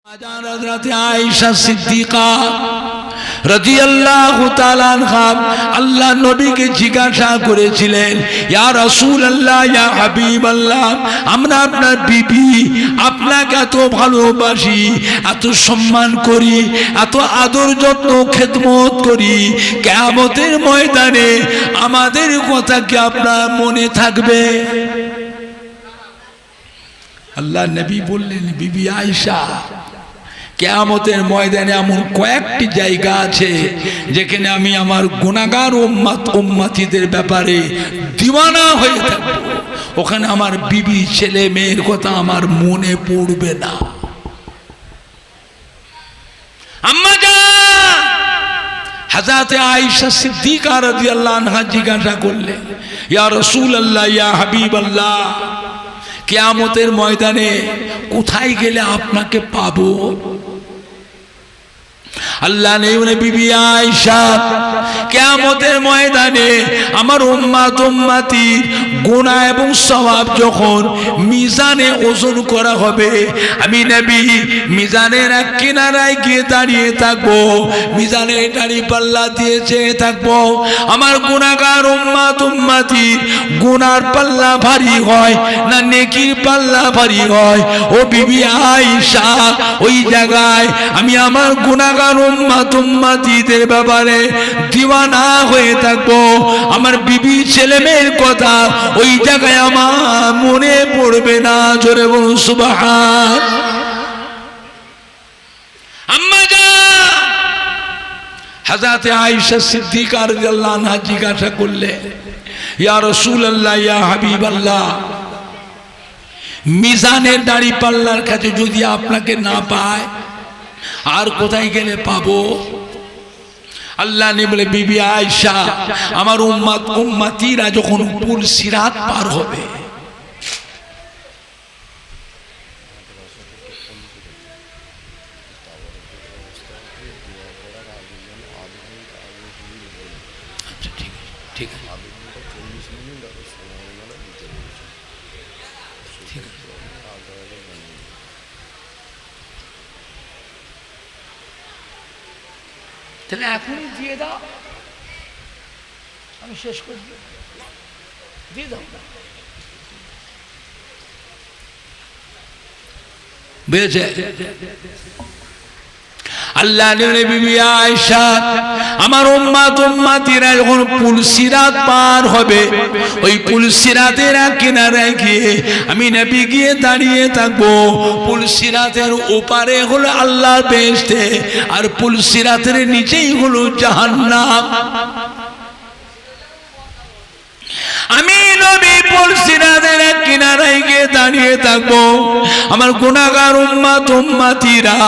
Ayesha Siddiqa রাদিয়াল্লাহু তাআলা আনহা আল্লাহ নবীকে জিজ্ঞাসা করেছিলেন, ইয়া রাসূলুল্লাহ, ইয়া হাবিবাল্লাহ, আমরা আপনার বিবি, আপনাকে এত ভালোবাসি, এত সম্মান করি, এত আদর যত্ন খেদমত করি, কিয়ামতের ময়দানে আমাদের কথা কি আপনার মনে থাকবে? আল্লাহ নবী বললেন, বিবি আয়েশা, কিয়ামতের ময়দানে এমন কয়েকটি জায়গা আছে যেখানে আমি আমার গুনাহগার উম্মতিদের ব্যাপারে দিওয়ানা হয়ে থাকব, ওখানে আমার বিবি ছেলে মেয়ের কথা আমার মনে পড়বে না। আম্মা জান হযরত আয়েশা সিদ্দিকা রাদিয়াল্লাহু আনহা জিজ্ঞাসা করলেন, ইয়া রাসূলুল্লাহ, ইয়া হাবিবাল্লাহ, কিয়ামতের ময়দানে কোথায় গেলে আপনাকে পাবো? আল্লাহ নেই বিবি আয়েশা, কিয়ামতের ময়দানে আমার উম্মতির গুনাহ এবং সওয়াব যখন মিজানে ওজন করা হবে, আমি নবী মিজানের এক কিনারায় গিয়ে দাঁড়িয়ে থাকবো, মিজানের দাঁড়ি পাল্লা দিয়ে চেয়ে থাকবো। আমার গুনাহগার উম্মতির গুনার পাল্লা ভারী হয় না নেকির পাল্লা ভারী হয়? ও বিবি আয়েশা, ওই জায়গায় আমি আমার গুনাহগার উম্মতিদের ব্যাপারে দিওয়ানা হয়ে থাকবো, আমার বিবি ছেলে মেয়ের কথা ওই জায়গায় আমার মনে পড়বে না। জোরে বলুন সুবহান। আম্মা জান হযরত আয়েশা সিদ্দিকা রাদিয়াল্লাহু আনহা জিজ্ঞাসা করলেন, ইয়া রাসূলুল্লাহ, ইয়া হাবিবাল্লাহ, মিজানের দাড়ি পাল্লার কাছে যদি আপনাকে না পায় আর কোথায় গেলে পাবো? আল্লাহ নে বলে, বিবি আয়েশা, আমার উম্মতিরা যখন পুল সিরাত পার হবে, ঠিক আছে, তাহলে এখনই দিয়ে দাও, আমি শেষ করে দিয়ে দাও। বুঝেছে? আল্লাহ বিবি আয়েশা, আমার উম্মতিরা যখন পুল সিরাত পার হবে, ওই পুল সিরাতের কিনারায় গিয়ে আমি নবী গিয়ে দাঁড়িয়ে থাকবো। পুল সিরাতের ওপারে হলো আল্লাহর বেহেশত, আর পুল সিরাতের নিচেই হলো জাহান্নাম। আমি নবী পুল সিরাতের কিনারায় গিয়ে দাঁড়িয়ে থাকবো, আমার গুনাহগার উম্মতিরা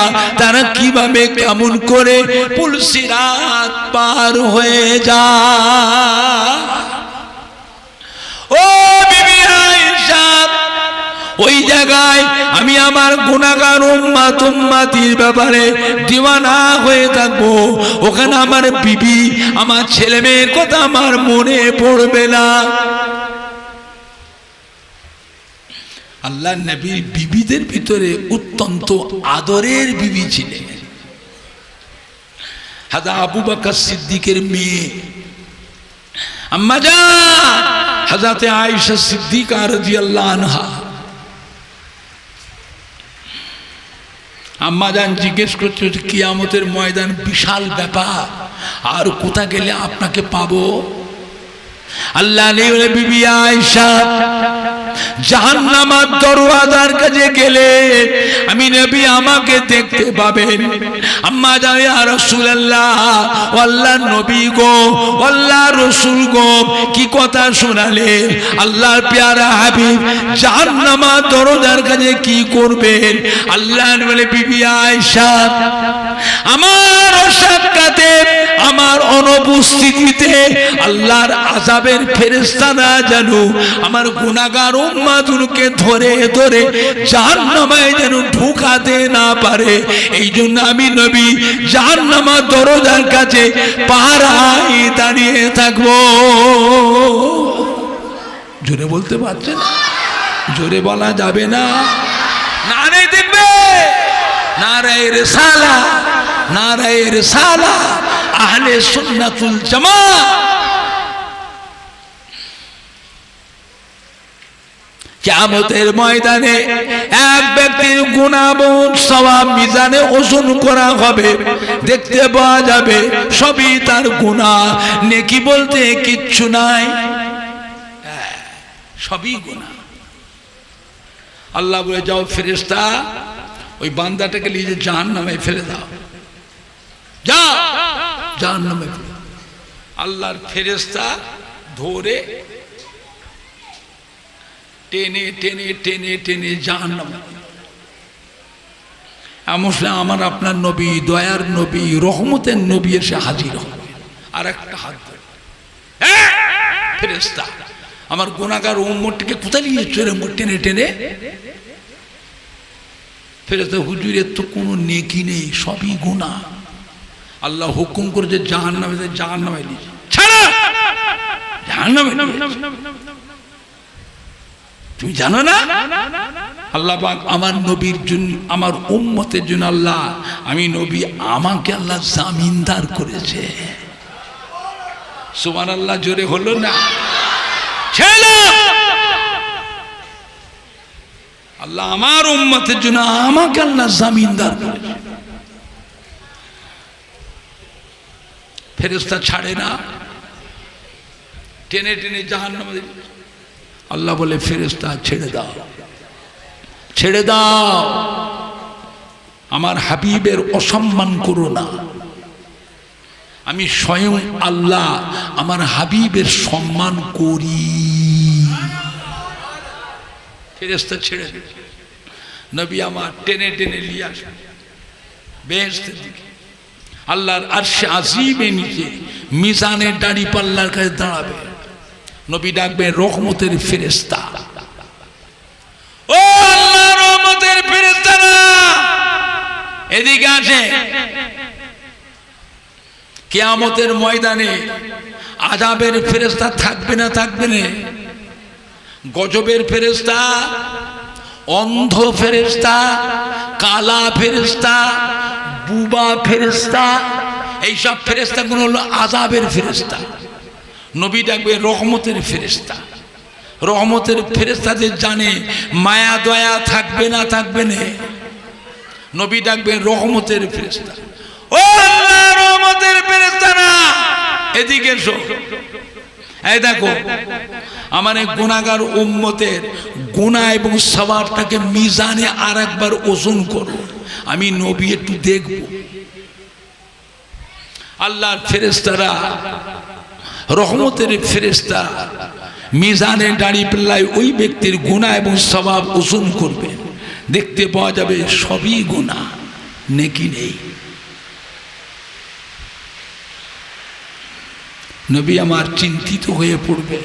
তারা কিভাবে কেমন করে পুল সিরাত পার হয়ে যায়। ও বিবি আয়েশা, ওই জায়গায় আমি আমার গুনাহগার উম্মতির ব্যাপারে দিওয়ানা হয়ে থাকবো, ওখানে আমার বিবি আমার ছেলে মেয়ের কথা আমার মনে পড়বে না। আল্লাহ নবীর বিবিদের ভিতরে অত্যন্ত আদরের বিবি ছিলেন হযরত আবু বকর সিদ্দিকের মেয়ে আম্মা জান হযরত আয়েশা সিদ্দিকা রাদিয়াল্লাহু আনহা। আম্মা জান জিজ্ঞেস করছে, কিয়ামতের ময়দান বিশাল ব্যাপার, আর কোথা গেলে আপনাকে পাবো? আল্লাহ নেই বিবি আয়েশা, জাহান্নামের দরওয়াজার কাছে গেলে আমি নবী আমাকে দেখতে পাবেন। আম্মা জান, ইয়া রাসূলুল্লাহ, আল্লাহর নবী গো, আল্লাহর রাসূল গো, কি কথা শোনালেন? আল্লাহর প্যারা হাবিব জাহান্নামের দরওয়াজার কাছে কি করবেন? আল্লাহ বলে, বিবি আয়েশা, আমার সাক্ষাতে, আমার অনুপস্থিতিতে আল্লাহর আযাবের ফেরেশতারা যেন আমার গুনাহগার উম্মতকে ধরে ধরে জাহান্নামে যেন ঢুকাতে না পারে, এই জন্য আমি নবী জাহান্নামের দরজার কাছে পাহারায় দাঁড়িয়ে থাকবো। জোরে বলতে পারছেন? জোরে বলা যাবে না, নারে দেখবে, নারে নারায়ে রিসালাহ, নারায়ে রিসালাহ, আহলে সুন্নাতুল জামাত। কিয়ামতের ময়দানে এক ব্যক্তির গুনাহ এবং সওয়াব মিজানে ওজন করা হবে, দেখতে পাওয়া যাবে সবই তার গুনাহ, নেকি বলতে কিচ্ছু নাই, সবই গুনাহ। আল্লাহ বলে, যাও ফেরেশতা ওই বান্দাটাকে নিয়ে জাহান্নামে ফেলে দাও, যা জাহান্নামে ফেলে। আল্লাহর ফেরেশতা ধরে টেনে টেনে টেনে টেনে জাহান্নামে। এমন আমার আপনার নবী, দয়ার নবী, রহমতের নবী এসে হাজির হবে, আর একটা হাত ধরে, ফেরেশতা আমার গুনাহগার উম্মতকে কোথায় নিয়ে চলে টেনে টেনে। ফেরেশতা, হুজুরের তো কোনো নেকি নেই, সবই গুনাহ। আল্লাহ হুকুম করেছে জাহান্নামে, জাহান্নামে নিয়ে ছাড়া, জাহান্নামে। তুমি জানো না আল্লাহ পাক আমার নবীর জন্য, আমার উম্মতের জন্য আল্লাহ, আমি নবী, আমাকে আল্লাহ জামিনদার করেছে। সুবহানাল্লাহ, জোরে হলো না? ছেলে আল্লাহ আমার উম্মতের জন্য আমাকে আল্লাহ জামিনদার করেছে। ফেরেশতা ছাড়ে না, টেনে টেনে জাহান্নামে। আল্লাহ বলে, ফেরেশতা ছেড়ে দাও, ছেড়ে দাও, আমার হাবিবের অসম্মান করো না। আমি স্বয়ং আল্লাহ আমার হাবিবের সম্মান করি। ফেরেশতা ছেড়ে দে, নবী আমার টেনে টেনে নিয়ে আসবে বেহেশতের দিকে। আল্লাহর আরশে আজিমে নিচে মিজানের দাড়ি পাল্লার কাছে দাঁড়াবে, নবী ডাকবে, রহমতের ফেরেশতা, ও আল্লাহ রহমতের ফেরেশতারা এদিকে আসে। কিয়ামতের ময়দানে আযাবের ফেরেশতা থাকবে না, থাকবে না। গজবের ফেরেশতা, অন্ধ ফেরেশতা, কালা ফেরেশতা, বুবা ফেরেশতা, এইসব ফেরেশতাগুলো হলো আযাবের ফেরেশতা। নবী ডাকবে রহমতের ফেরেশতা। রহমতের ফেরেশতাদের জানে মায়া দয়া থাকবে না, থাকবে না। নবী ডাকবে রহমতের ফেরেশতা, ও আল্লাহ রহমতের ফেরেশতারা এদিকে এসো। এই দেখো আমার এই গুনাহগার উম্মতের গুনাহ এবং সওয়াবটাকে মিজানে আরেকবার ওজন করো, আমি নবী একটু দেখব। আল্লাহর ফেরেশতারা, রহমতের ফেরেশতা মিজানে দাঁড়ি পেল্লায় ওই ব্যক্তির গুনাহ এবং সওয়াব ওজন করবে, দেখতে পাওয়া যাবে সবই গুনাহ, নেকি নেই। নবী আমার চিন্তিত হয়ে পড়বে।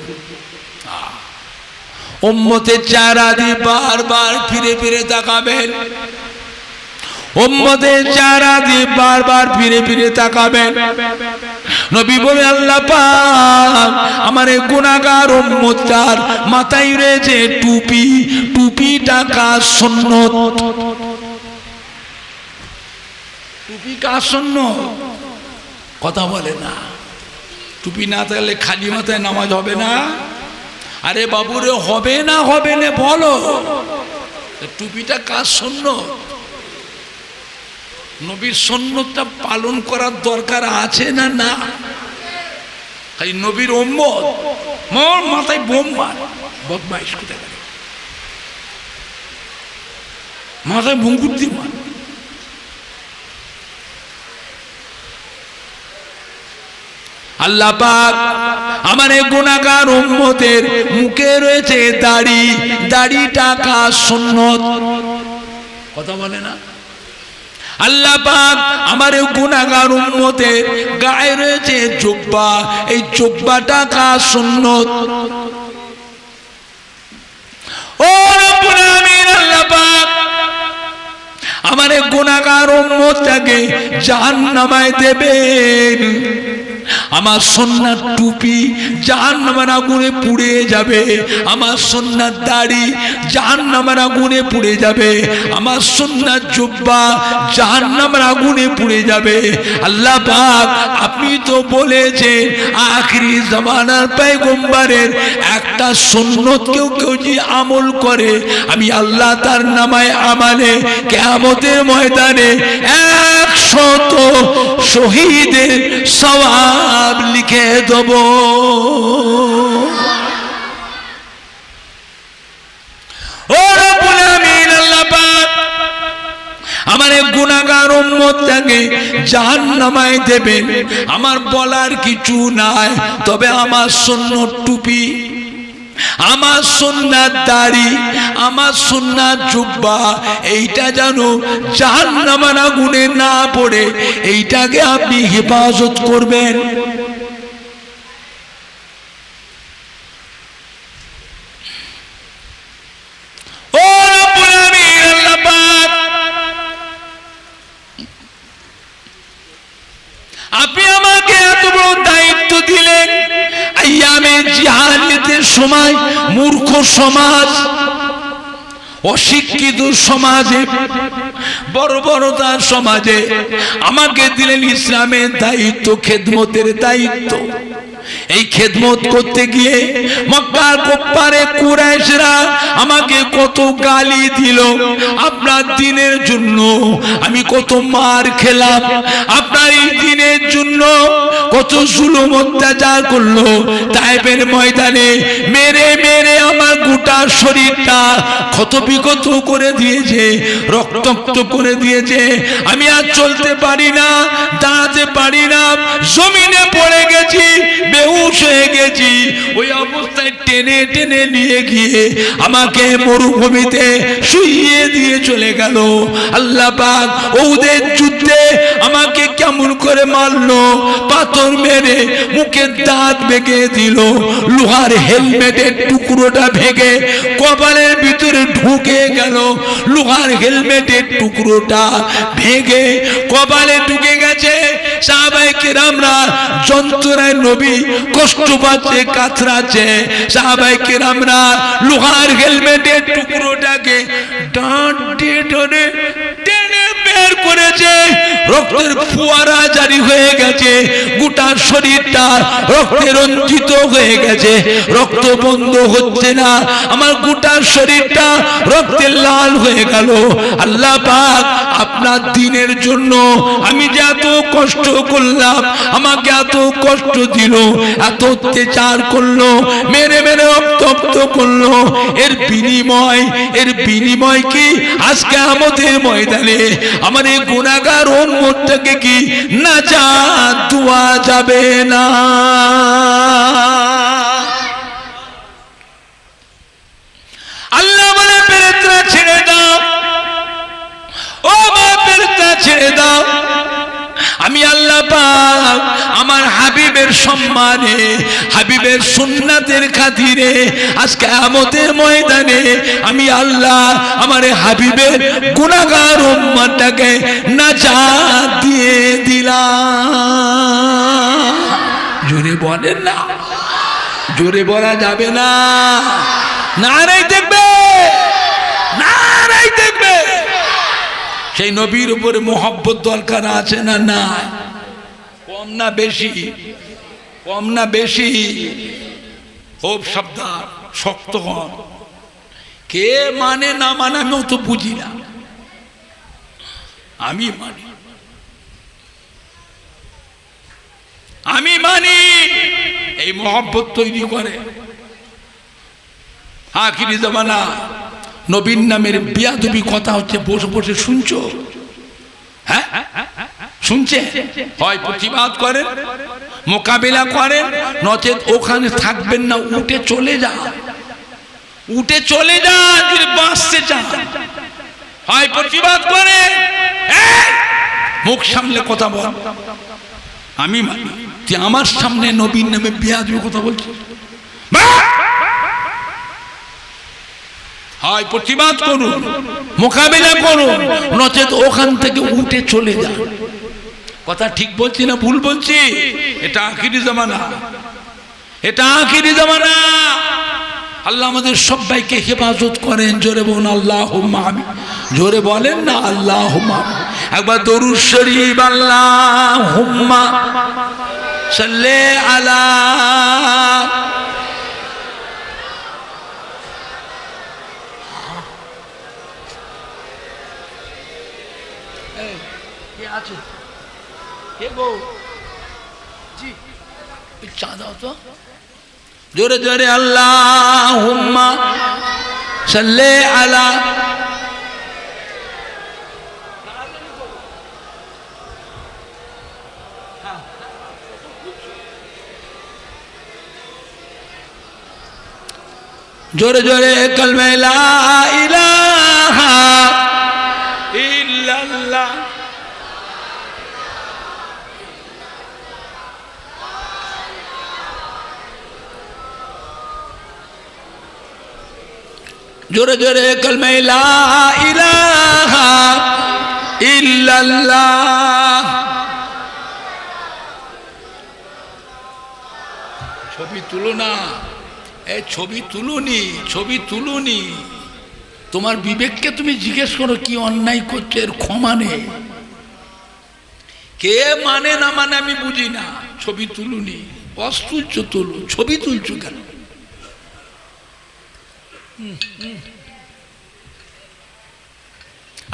উম্মতের চেহারা দিয়ে বারবার ফিরে ফিরে তাকাবেন, উম্মতের চেহারা দিয়ে বারবার ফিরে ফিরে তাকাবেন। নবী বলে, আল্লাহ পাক আমার এই গুনাহগার উম্মতটার মাথায় রয়েছে টুপি, টুপিটা কাজ সুন্নত। টুপি কাজ সুন্নত, কথা বলে না। টুপি না থাকলে খালি মাথায় নামাজ হবে না। আরে বাবুরে, হবে না, হবে না বলো। টুপিটা কাজ সুন্নত, নবীর সুন্নতটা পালন করার দরকার আছে না? না, খালি নবীর উম্মত মোর মাথায় বোম মার, বদমাইশ কোথায় গেল, মাথায় মুঙ্গুর দিয়ে মার। আল্লাহ পাক আমার এই গুনাহগার উম্মতের মুখে রয়েছে দাড়ি, দাড়িটা কাজ সুন্নত, কথা বলে না। আল্লাহ পাক আমার এই গুনাহগার উম্মতের গায়ে রয়েছে জুব্বা, এই জুব্বাটা কাজ সুন্নত। ও রব্বুল আমিন, আল্লাহ পাক আমার এই গুনাহগার উম্মতটাকে জাহান্নামে দেবেন। আমার সুন্নাত টুপি জাহান্নামের আগুনে পুড়ে যাবে, আমার সুন্নাত দাড়ি জাহান্নামের আগুনে পুড়ে যাবে, আমার সুন্নাত জুব্বা জাহান্নামের আগুনে পুড়ে যাবে। আল্লাহ পাক আপনি তো বলেছেন আখিরি জামানার পয়গম্বরের একটা সুন্নত কেউ যদি আমল করে আমি আল্লাহ তার নামায় আমালে কিয়ামতের ময়দানে 100 শহীদের সওয়াব লিখে দেব। ও রব্বুল আমিন, আল্লাহ পাক আমার গুনাহগার উম্মতটাকে জাহান্নামায় দেবেন। আমার বলার কিছু নাই, তবে আমার সুন্নত টুপি, আমার সুন্নাত দাড়ি, আমার সুন্নাত জুব্বা এইটা যেন জাহান্নামের আগুনে না পড়ে এইটাকে আপনি হেফাজত করবেন। ও রব্বুল আমিন, আল্লাহ পাক আপনি আমাকে এত বড় দায়িত্ব দিলেন। আইয়ামে জিহাদের সময় মূর্খ সমাজ, অশিক্ষিত সমাজে, বর্বরতার সমাজে আমাকে দিলেন ইসলামের দায়িত্ব, খেদমতের দায়িত্ব। এই খেদমত করতে গিয়ে মক্কার কুফারে কুরাইশরা আমাকে কত গালি দিল, আপনার দ্বীনের জন্য আমি কত মার খেলাম, আপনার এই দ্বীনের জন্য কত জুলুম অত্যাচার করলো। তায়েফের ময়দানে মেরে মেরে আমার গোটা শরীরটা ক্ষত বিক্ষত করে দিয়েছে, রক্তাক্ত করে দিয়েছে। আমি আর চলতে পারি না, দাঁড়াতে পারি না, জমিনে পড়ে গেছি, বেহুশ হয়ে গেছি। ওই অবস্থায় টেনে টেনে নিয়ে গিয়ে আমাকে মরুভূমিতে শুইয়ে দিয়ে চলে গেল। আল্লাহ পাক ওদের যুদ্ধে আমাকে কেমন করে মারলো, পাথর মেরে মুখের দাঁত ভেঙে দিল, লোহার হেলমেটের টুকরোটা ভেঙে কপালের ভিতরে ঢুকে গেল, লোহার হেলমেটের টুকরোটা ভেঙে কপালে ঢুকে গেছে। সাহাবায়ে কেরামরা যন্ত্রণায় নবী কষ্ট পাচ্ছে, কাতরাচ্ছে। সাহাবায়ে কেরামরা লোহার হেলমেটের টুকরোটাকে ডাঁট দিয়ে ধরে টেনে বের করেছে, রক্তের ফোয়ারা জারি হয়ে গেছে, গোটা শরীরটা রক্তে রঞ্জিত হয়ে গেছে, রক্ত বন্ধ হচ্ছে না, আমার গোটা শরীরটা রক্তে লাল হয়ে গেল। আল্লাহ পাক আপনার দ্বীনের জন্য আমি যে এত কষ্ট করলাম, আমাকে এত কষ্ট দিল, এত অত্যাচার করলো, মেরে মেরে রক্তাক্ত করলো, এর বিনিময় কি আজকে আমাদের ময়দানে আমার এই গুনাহগার উম্মতটাকে কি নাজাত দেওয়া যাবে না? আল্লাহ বলে ফেরেশতা ছেড়ে দাও, ও মা ফেরেশতা ছেড়ে দাও। আমি আল্লাহ পাক আমার হাবিবের সম্মানে, হাবিবের সুন্নাতের খাতিরে আজকে কিয়ামতের ময়দানে আমি আল্লাহ আমার হাবিবের গুনাহগার উম্মতটাকে নাজাত দিয়ে দিলাম। জোরে বলেন না, জোরে বলা যাবে না, নারাই দেখবে, নারাই দেখবে। সেই নবীর উপরে মোহব্বত দরকার আছে না? না, কম না বেশি, কম না বেশি? খুব সাবধান, শক্ত হন। কে মানে না মানে আমিও তো বুঝি না, আমি মানি, আমি মানি। এই মোহব্বত তৈরি করে আখিরি জামানা নবীর নামের বিয়াদবি কথা হচ্ছে, বসে বসে শুনছো? হ্যাঁ শুনছে? হয় প্রতিবাদ করেন, মোকাবিলা করেন, নচেত ওখানে থাকবেন না, উঠে চলে যান, উঠে চলে যান যদি বাঁচতে চান। হয় প্রতিবাদ করে, মুখ সামলে কথা বল। আমি মানি যে আমার সামনে নবীর নামে বিয়াদবি কথা বলছি, হয় প্রতিবাদ করুন, মোকাবিলা করুন, নচেত ওখান থেকে উঠে চলে যান। কথা ঠিক বলছি না ভুল বলছি? এটা আখিরি জামানা, এটা আখিরি জামানা। আল্লাহ আমাদের সবাইকে হেফাজত করেন। জোরে বলুন আল্লাহুম্মা আমিন। জোরে বলেন না আল্লাহুম্মা আমিন। একবার দরুদ শরীফ আল্লাহুম্মা সাল্লি আলা আছে কে গো জি চা দাও তো। জোরে জোরে আল্লাহুম্মা সাল্লি আলা জোরে জোরে কালমা লা ইলাহা ইল্লাল্লাহ। জোরে জোরে কালমা লা ইলাহা ইল্লাল্লাহ। ছবি তুলো না, এই ছবি তুলুনি, ছবি তুলুনি। তোমার বিবেককে তুমি জিজ্ঞেস করো কি অন্যায় করছে, এর ক্ষমা নেই। কে মানে না মানে আমি বুঝি না। ছবি তুলুনি, অস্তুলছ তুলো, ছবি তুলছো কেন?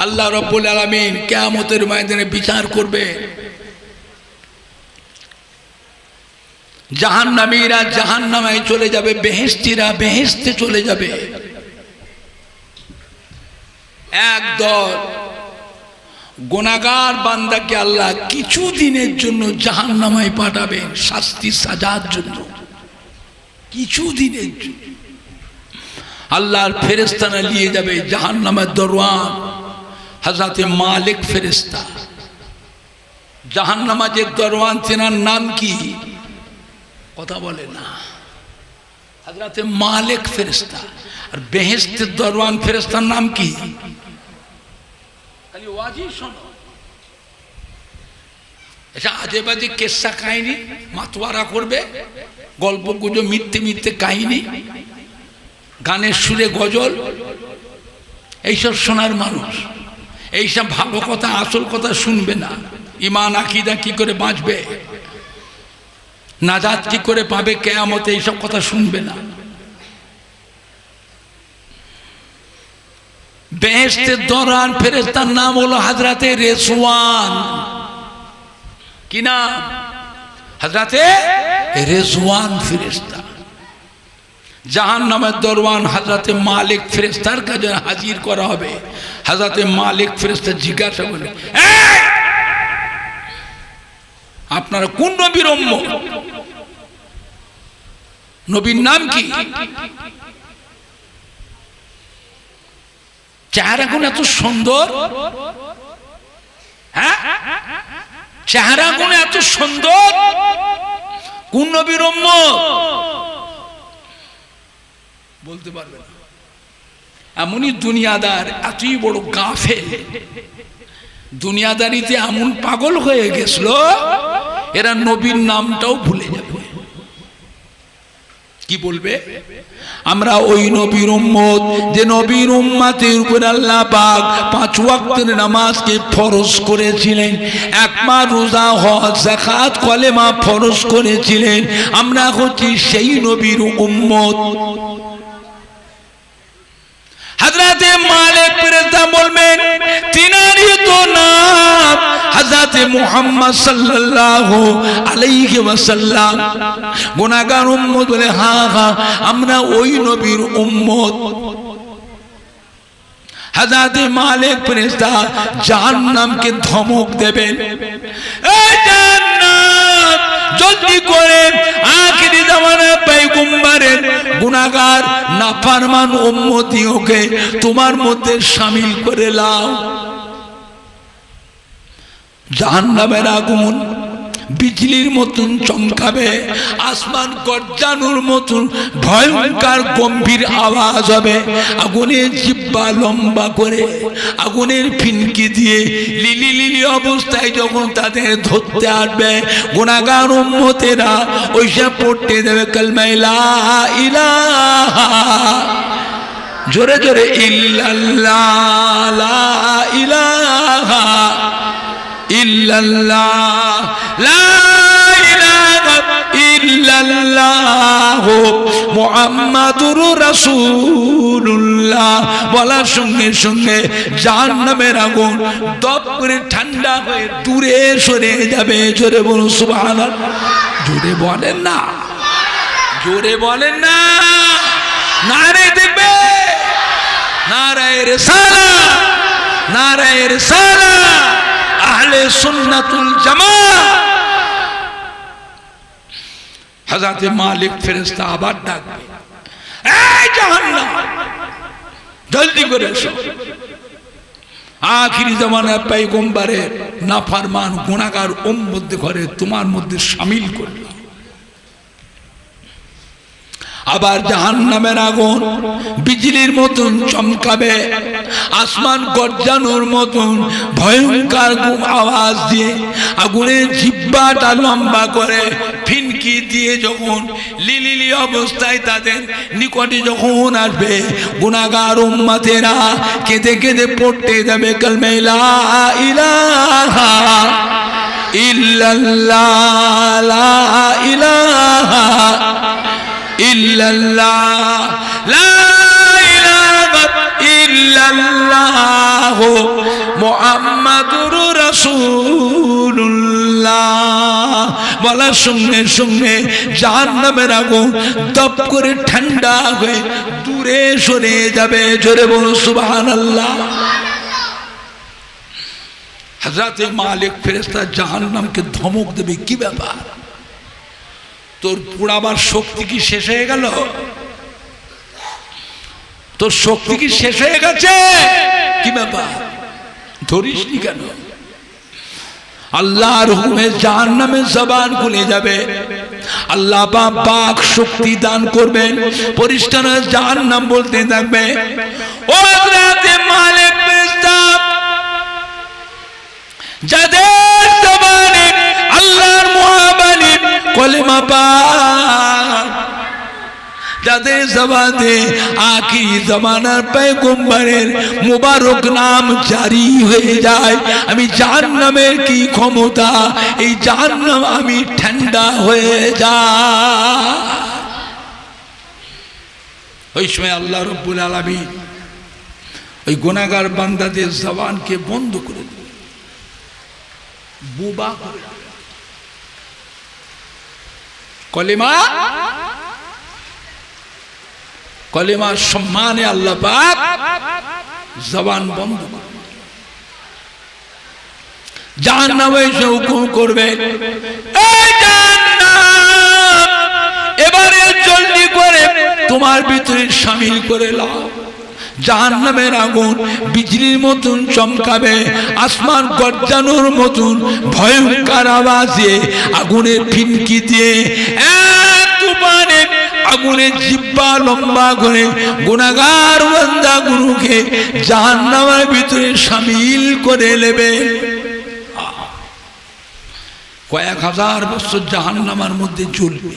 আল্লাহ রাব্বুল আলামিন কিয়ামতের ময়দানে বিচার করবে। জাহান্নামীরা জাহান্নামে চলে যাবে, বেহেশতীরা বেহেশতে চলে যাবে। একদল গুনাহগার বান্দাকে আল্লাহ কিছু দিনের জন্য জাহান্নামে পাঠাবেন, শাস্তি সাজার জন্য। কিছু দিনের জন্য আল্লাহর ফেরেশতারা নিয়ে যাবে জাহান্নামের দরওয়ান হযরতে মালিক ফেরেশতা। জাহান্নামের যে দরওয়ান তেনার নাম কি? কথা বলে না। হযরতে মালিক ফেরেশতা। আর বেহেশতের দরওয়ান ফেরেশতার নাম কি? খালি ওয়াজি শোনো। এটা আজে বাজে কেসা কাহিনী মাতোয়ারা করবে, গল্প গুজব, মিথ্যে মিথ্যে কাহিনী, গানের সুরে গজল, এইসব শোনার মানুষ। এইসব ভালো কথা আসল কথা শুনবে না। ঈমান আকীদা কি করে বাঁচবে, নাজাত কি করে পাবে কিয়ামতে, এইসব কথা শুনবে না। বেহেশতের দরওয়ান ফেরেশতার নাম হলো হযরতে রেজওয়ান। কি নাম? হযরতে রেজওয়ান ফেরেশতা। জাহান্নামের দরওয়ান হযরতে মালিক ফেরেশতার কাছে হাজির করা হবে। হযরতে মালিক ফেরেশতা জিজ্ঞাসা করলেন, আপনারা কোন নবীর উম্মত? নবীর নাম কি? চেহারা গুণ এত সুন্দর, হ্যাঁ চেহারা গুণ এত সুন্দর, কোন নবীর উম্মত? বলতে পারবে না। এমনই দুনিয়াদার, এতই বড় গাফেল, দুনিয়াদারিতে এমন পাগল হয়ে গেছিল এরা নবীর নামটাও ভুলে যাবে। কি বলবে? আমরা ওই নবীর উম্মত যে নবীর উম্মতের উপর আল্লাহ পাক 5 ওয়াক্তের নামাজকে ফরজ করেছিলেন, এক মাস রোজা, হজ, যাকাত, কলেমা ফরজ করেছিলেন। আমরা হচ্ছি সেই নবীর উম্মত। হযরতে মালিক ফেরেশতা বলবেন, তিনারই তো নাম হযরতে মুহাম্মদ সাল্লাল্লাহু আলাইহি ওয়াসাল্লাম। গুনাহগার উম্মত বলে, হ্যাঁ হ্যাঁ আমরা ওই নবীর উম্মত। হযরতে মালিক ফেরেশতা জাহান্নামকে ধমক দেবেন, এই জাহান্নাম জলদি করে আখিরি জামানার পয়গম্বরের গুনাহগার নাফরমান উম্মতিকে তোমার মধ্যে শামিল করে লাও। জাহান্নামের আগুন বিজলির মতন চমকাবে, আসমান গর্জানোর মতন ভয়ঙ্কর গম্ভীর আওয়াজ হবে। আগুনের জিহ্বা লম্বা করে আগুনের ফিনকি দিয়ে লিলি লিলি অবস্থায় যখন তাদের ধরতে আসবে, গুনাহগার উম্মতেরা ওইসব পড়তে দেবে কালমা লা ইলাহা, জোরে জোরে ইল্লাল্লাহ, লা ইলাহা ইল্লাল্লাহ, লা ইলাহা ইল্লাল্লাহ মুহাম্মাদুর রাসূলুল্লাহ বলার সঙ্গে সঙ্গে জাহান্নামের আগুন দপ করে ঠান্ডা হয়ে দূরে সরে যাবে। জোরে বলুন সুবহানাল্লাহ। জোরে বলেন না, জোরে বলেন না, নারে দেখবে, নারায়ে রিসালাত, নারায়ে রিসালাত, আহলে সুন্নাতুল জামাত। হযরত মালিক ফেরেশতা আবার ডাকবে, এই জাহান্নাম জলদি করে এসো। আখিরি জামানায় পয়গম্বরের নাফরমান গুনাহগার উম্মত ঘরে তোমার মধ্যে শামিল করবে। আবার জাহান্নামের আগুন বিজলির মতন চমকাবে, আসমান গর্জানোর মতন ভয়ঙ্কর আওয়াজ দিয়ে আগুনের জিহ্বাটা লম্বা করে ফিনকি দিয়ে যখন লিলিলি অবস্থায় তাদের নিকটে যখন আসবে, গুনাহগার উম্মতেরা কেঁদে কেঁদে পড়তে যাবে কালমা লা ইলাহা ইল্লাল্লাহ, লা ইলাহা ইল্লাল্লাহ, লা ইলাহা ইল্লাল্লাহ মুহাম্মাদুর রাসূলুল্লাহ বলার সঙ্গে সঙ্গে জাহান্নামের আগুন দপ করে ঠান্ডা হয়ে দূরে সরে যাবে। জোরে বলুন সুবহানাল্লাহ। হযরত মালিক ফেরেশতা জাহান্নামকে ধমক দেবে, কি ব্যাপার, তোর পুড়াবার শক্তি কি শেষ হয়ে গেল? তোর শক্তি কি শেষ হয়ে গেছে? কি ব্যাপার, ধরিসনি কেন? আল্লাহর হুকুমে জাহান্নামের জবান খুলে যাবে, আল্লাহ পাক শক্তি দান করবেন, পরিষ্কার জাহান্নাম বলতে থাকবে, ও হযরত মালিক ফেরেশতা, যাদের জবানে আল্লাহর মুহাব্বত কলেমা পাক, যাদের জবানে আখিরি জামানার পয়গম্বরের মুবারক নাম জারি হয়ে যায়, আমি জাহান্নামের কি ক্ষমতা, এই জাহান্নাম আমি ঠান্ডা হয়ে যায়। ওই সময় আল্লাহ রাব্বুল আলামিন ওই গুনাহগার বান্দাদের জবানকে বন্ধ করে দেবে, বুবা করে দেবে। কলিমার সম্মানে আল্লাহ পাক জবান বন্ধ করবে। জাহান্নামে এসে হুকুম করবে, এই জাহান্নাম, এবারে জলদি করে তোমার ভিতরে শামিল করে লাও। জাহান্নামের আগুন বিজলির মতন চমকাবে, আসমান গর্জানোর মতন ভয়ঙ্কর আওয়াজে আগুনের ফিনকি দিয়ে তুফানে আগুনের জিহ্বা লম্বা করে গুনাহগার বান্দাগুলোকে জাহান্নামের ভিতরে শামিল করে নেবে। কয়েক হাজার বছর জাহান্নামের মধ্যে জ্বলবে।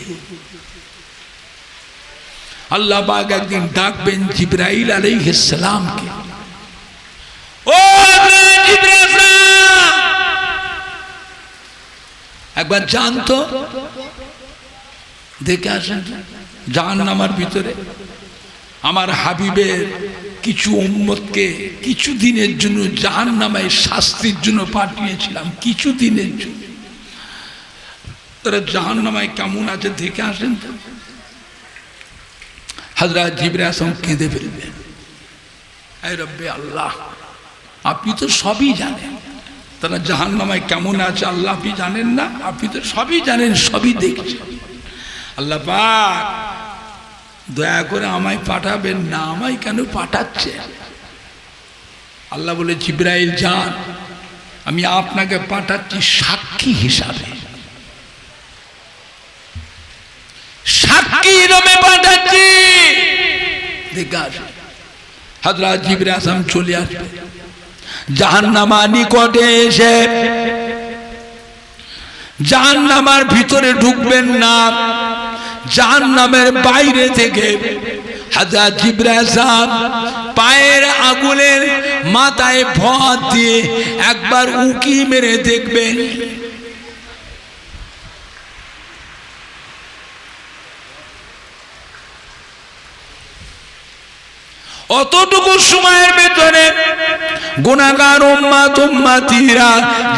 আল্লাহ পাক একদিন ডাকবেন জিবরাইল আলাইহিস সালামকে, ও জিবরাইল, একবার জানতো দেখে আসেন জাহান্নামের ভিতরে আমার হাবিবের কিছু উম্মতকে কিছু দিনের জন্য জাহান্নামের শাস্তির জন্য পাঠিয়েছিলাম, কিছু দিনের জন্য। তারা জাহান্নামে কেমন আছে দেখে আসেন তো। হযরত জিবরাইল আসলাম কেঁদে ফেলবেন, এই রব্বে আল্লাহ, আপনি তো সবই জানেন, তারা জাহান্নামে কেমন আছে আল্লাহ আপনি জানেন না? আপনি তো সবই জানেন, সবই দেখছেন। আল্লাহ পাক দয়া করে আমায় পাঠাবেন না, আমায় কেন পাঠাচ্ছে? আল্লাহ বলে, জিবরাইল যান, আমি আপনাকে পাঠাচ্ছি সাক্ষী হিসাবে। হাক্কি রবে পাঠাচ্ছি। দেখে আসে হযরত জিবরাইল আলাইহিস চলে আসবে জাহান্নামের নিকটে এসে জাহান্নামের ভিতরে ঢুকবেন না, জাহান্নামের বাইরে থেকে হযরত জিবরাইল সাহেব পায়ের আগুনের মাথায় ভর দিয়ে একবার উকি মেরে দেখবেন। অতটুকু সময়ের ভিতরে গুনাহগার উম্মত উম্মতিরা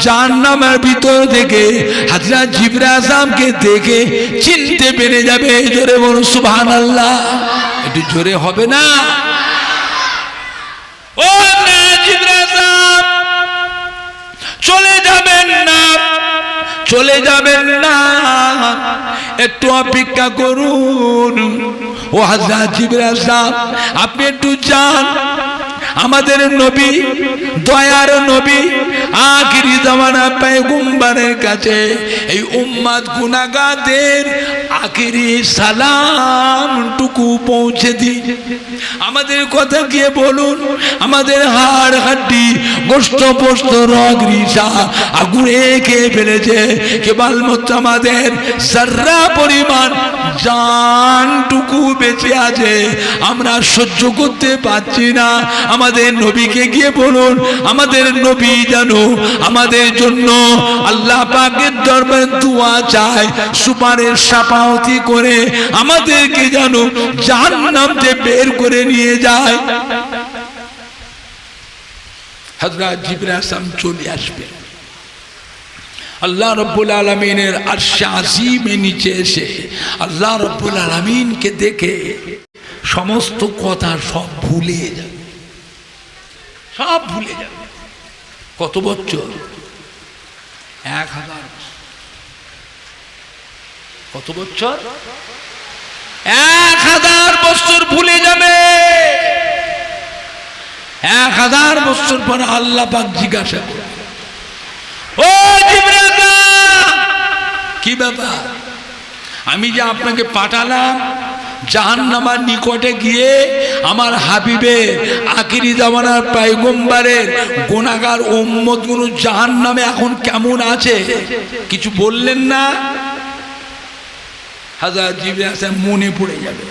জাহান্নামের ভিতর থেকে হযরত জিবরাইল সাহেবকে দেখে চিনতে পেরে যাবে। জোরে বলুন সুবহানাল্লাহ। একটু জোরে হবে না? ও না, জিবরাইল সাহেব চলে যাবেন না, চলে যাবেন না, একটু অপেক্ষা করুন। ও হযরত জিবরাইল সাহেব আপনি একটু যান, আমাদের নবী, দয়ার নবী, আখিরি জামানা পয়গম্বরের কাছে এই উম্মত গুনাহগারদের আখিরি সালামটুকু পৌঁছে দিন। আমাদের কথা গিয়ে বলুন, আমাদের হাড় হাড্ডি গোশত পোস্ত রগ রিসা আগুনে খেয়ে ফেলেছে, কেবলমাত্র আমাদের যারা পরিমাণ জানটুকু বেঁচে আছে আমরা সহ্য করতে পারছি না। আমাদের নবীকে গিয়ে বলুন, আমাদের নবী জানো আমাদের জন্য আল্লাহ পাকের দরবারে দোয়া চায়, সুপারিশ শাফাআতি করে আমাদেরকে জানো জাহান্নাম থেকে বের করে নিয়ে যায়। হযরত জিবরাইল সাহেব চলে আসবে আল্লাহ রব্বুল আলামিনের আরশে আজিমের নিচে এসে আল্লাহ রব্বুল আলামিনকে দেখে সমস্ত কথা সব ভুলে যাবে, সব ভুলে যাবে। কত বছর? 1000। কত বছর? 1000 বছর ভুলে যাবে। 1000 বছর পর আল্লাহ পাক জিজ্ঞাসা করবে, ও জিবরাইল কি ব্যাপার? আমি যে আপনাকে পাঠালাম জাহান্নামের নিকটে গিয়ে আমার হাবিবের আখিরি জামানার পয়গম্বরের গুনাহগার উম্মতগুলো জাহান্নামে এখন কেমন আছে কিছু বললেন না? হযরত জিবরাইল সাহেব মনে পড়ে যাবে,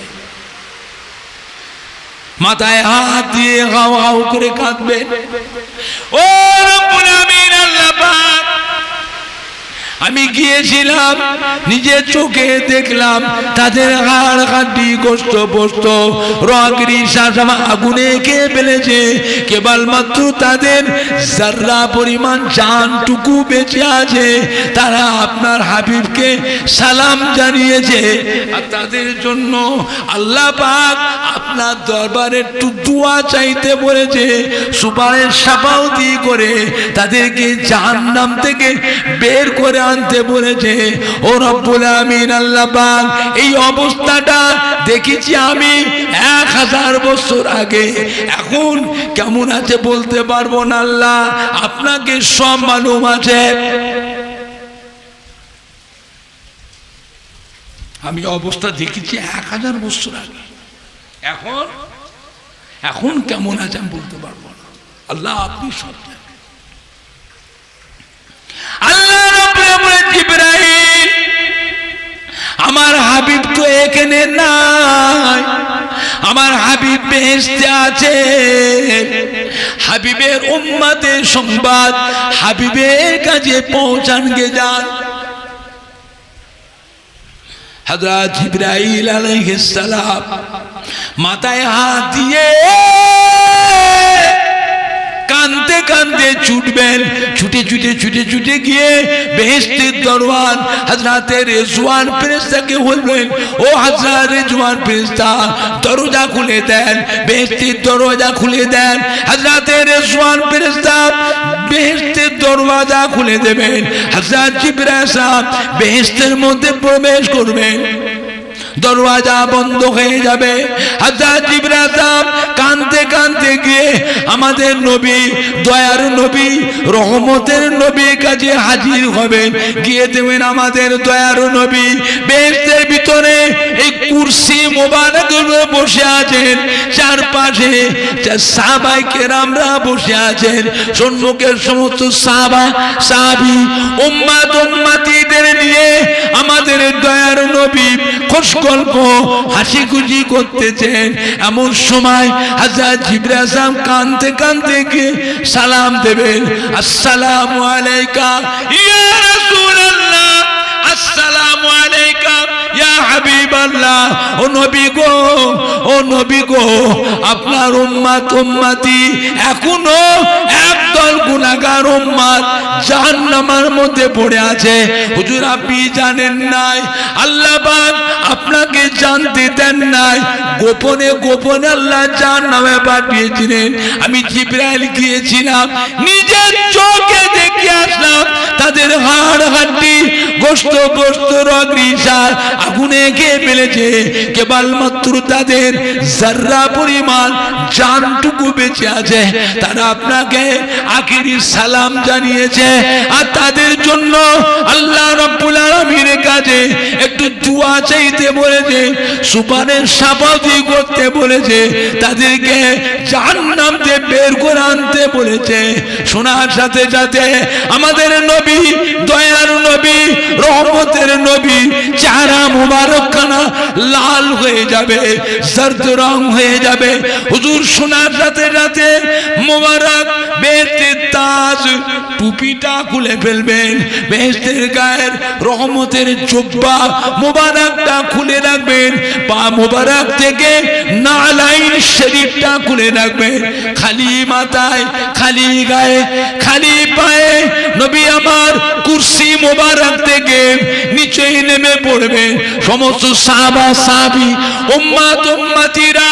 মাথায় হাত দিয়ে গাও গাও করে কাঁদবে। ও রব্বুল আমিন, আল্লাহ পাক আমি গিয়েছিলাম, নিজের চোখে দেখলাম তাদের হাড় হাড্ডি গোশত পোস্ত রগ রিসা আগুনে খেয়ে ফেলেছে, কেবলমাত্র তাদের যারা পরিমাণ জানটুকু বেঁচে আছে তারা আপনার হাবিবকে সালাম জানিয়েছে। আর তাদের জন্য আল্লাহ পাক আপনার দরবারে একটু দোয়া চাইতে বলেছে, সুপারিশ শাফাআতি করে তাদেরকে জাহান্নাম থেকে বের করে আনতে বলেছে। ও রব্বুল আমিন, আল্লাহ পাক এই অবস্থাটা দেখেছি আমি 1000 বছর আগে, এখন কেমন আছে বলতে পারবো না। আল্লাহ আপনাকে সব মালুম আছে। আমি অবস্থা দেখেছি 1000 বছর আগে, এখন কেমন আছে আমি বলতে পারবো না। আল্লাহ আপনি সব জানেন। আল্লাহ বলে জিবরাইল আমার হাবিব তো এখানে নাই, আমার হাবিব বেহেশতে আছে। হাবিবের উম্মতের সংবাদ হাবিবের কাছে পৌঁছান গে যান। হযরত জিবরাইল আলাইহিস সালাম মাথায় হাত দিয়ে কাঁদতে কাঁদতে ছুটবেন, ছুটে ছুটে ছুটে ছুটে গিয়ে বেহেশতের দরওয়ান হযরত রিজওয়ান ফেরেশতাকে বলবেন, ও হযরত রিজওয়ান ফেরেশতা দরজা খুলে দেন, বেহেশতের দরজা খুলে দেন। হযরত রিজওয়ান ফেরেশতা বেহেশতের দরওয়াজা খুলে দেবেন, হযরত জিবরাইল সাহেব বেহেশতের মধ্যে প্রবেশ করবেন, দরওয়াজা বন্ধ হয়ে যাবে। হযরত জিবরাইল সাহেব কাঁদতে কাঁদতে গিয়ে আমাদের নবী, দয়ার নবী, রহমতের নবীর কাছে হাজির হবেন। গিয়ে দেবেন আমাদের দয়ার নবী বেহেশতের ভিতরে এই কুরসি মোবারক বসে আছেন, চারপাশে সাহাবায়ে কেরামরা বসে আছেন, সম্মুখে সমস্ত সাহাবা সাহাবী উম্মত উম্মতিদের নিয়ে আমাদের দয়ার নবী খুশ গল্প হাসি খুশি করতেছেন। এমন সময় হযরত জিবরাইল আলাইহিস কাঁদতে কাঁদতে গিয়ে সালাম দেবেন, আসসালামু আলাইকা ইয়া রাসূলুল্লাহ, আসসালামু আলাইকা ইয়া হাবিবাল্লাহ। ও নবী গো, ও নবী গো, আপনার উম্মত উম্মতি এখনো একদল গুনাহগার উম্মত জাহান্নামের মধ্যে পড়ে আছে। হুজুর আপনি জানেন নাই, আল্লাহ পাক আপনাকে জানতে দেন নাই, গোপনে গোপনে আল্লাহ জাহান্নামে পাঠিয়েছিলেন। আমি জিবরাইল গিয়েছিলাম, নিজের চোখে দেখে আসলাম তাদের হাড় হাড্ডি গোশত গোশত রগ রিশার আগুনে খেয়ে ফেলেছে, কেবলমাত্র তাদের যাররা পরিমাণ জানটুকু বেঁচে আছে। তারা আপনাকে আখিরি সালাম জানিয়েছে, আর তাদের জন্য আল্লাহ রাব্বুল আলামিনের কাছে একটু দোয়া চাইতে বলেছে, সুপারিশ সাফাতি করতে বলেছে, তাদেরকে জাহান্নাম থেকে বের করে আনতে বলেছে। শোনার সাথে সাথে আমাদের নবী, দয়ার নবী, রহমতের নবী চেহারা মুবারকখানা লাল হয়ে যাবে, জর্দ রং হয়ে যাবে। হুজুর শোনার সাথে সাথে মুবারক বেহেশতের তাজ টুপিটা খুলে ফেলবেন, বেহেশতের গায়ের রহমতের জুব্বা মুবারকটা খুলে রাখবেন, পা মুবারক থেকে নালাইন শরীফটা খুলে রাখবেন। খালি মাথায়, খালি গায়ে, খালি পায়ে নবী আমার কুরসি মুবারক থেকে নিচে নেমে পড়বেন। সমস্ত সাহাবা সাহাবী উম্মত উম্মতিরা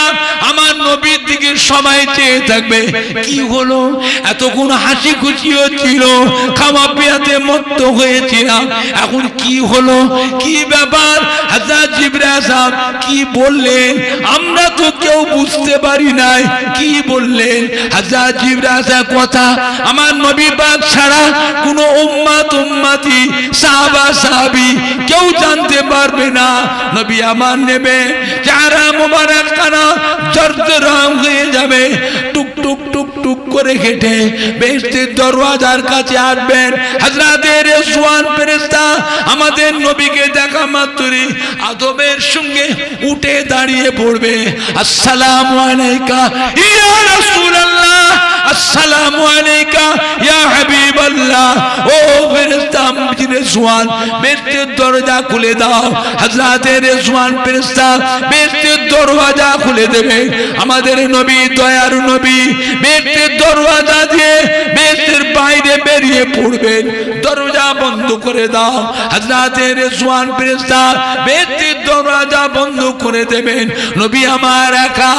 আমার নবীর দিকে সবাই চেয়ে থাকবে। কি হলো? এতক্ষণ হাসি খুশি হচ্ছিল, খাওয়া পেয়াতে মত্ত হয়েছিলাম, এখন কি হলো? কি ব্যাপার? হযরত জিবরাইল সাহেব কি বললেন? আমরা তো কেউ বুঝতে পারি নাই কি বললেন। হযরত জিবরাইল সাহেব কথা আমার নবী পাক ছাড়া কোন উম্মত উম্মতি সাহাবা সাহাবী কেউ জানতে পারবে না। নবী আমার নেবে চেহারা মুবারক খানা জর্দ রং হয়ে যাবে, টুক টুক টুক টুক করে হেঁটে বেহেশতের দরওয়াজার কাছে আসবেন। হযরত রিজওয়ান ফেরেশতা আমাদের নবীকে দেখা মাত্রই আদবের সঙ্গে উঠে দাঁড়িয়ে পড়বে, আসসালামু আলাইকা ইয়া রাসূলুল্লাহ, আসসালামু আলাইকা ইয়া হাবিবাল্লাহ। ও ফেরেশতা রিজওয়ান, বেহেশতের দরজা খুলে দাও। হযরত রিজওয়ান ফেরেশতা বেহেশতের দরওয়াজা খুলে দেবে। আমাদের নবী, দয়ার নবী বেহেশতের দরওয়াজা দিয়ে বেহেশতের বাইরে বেরিয়ে পড়বেন। দরজা বন্ধ করে দাও। হযরত রিজওয়ান ফেরেশতা বেহেশতের দরওয়াজা বন্ধ করে দেবেন। নবী আমার একা,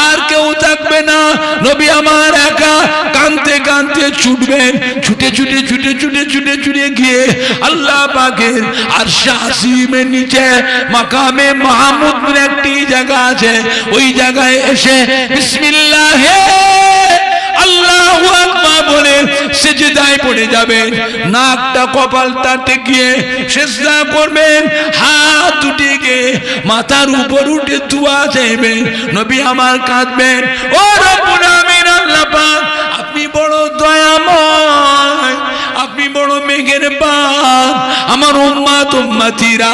আর কেউ থাকবে না। নবী আমার একা কাঁদতে কাঁদতে ছুটবেন, ছুটে ছুটে ছুটে ছুটে ছুটে ছুটে গিয়ে আল্লাহ পাকের আরশে আসিমের নিচে মাকামে মাহমুদ বলে একটি জায়গা আছে, ওই জায়গায় এসে বিসমিল্লাহ আল্লাহু আকবার বলে সিজদায় পড়ে যাবেন। নাকটা কপালটা টেকিয়ে সিজদা করবেন, হাত দুটিকে মাথার উপর উঠে দোয়া চাইবেন। নবী আমার কাঁদবেন, ও রব্বুল আমিন আল্লাহ পাক আপনি বড় দয়াময়, আপনি বড় মেহেরবান। আমার উম্মত উম্মতিরা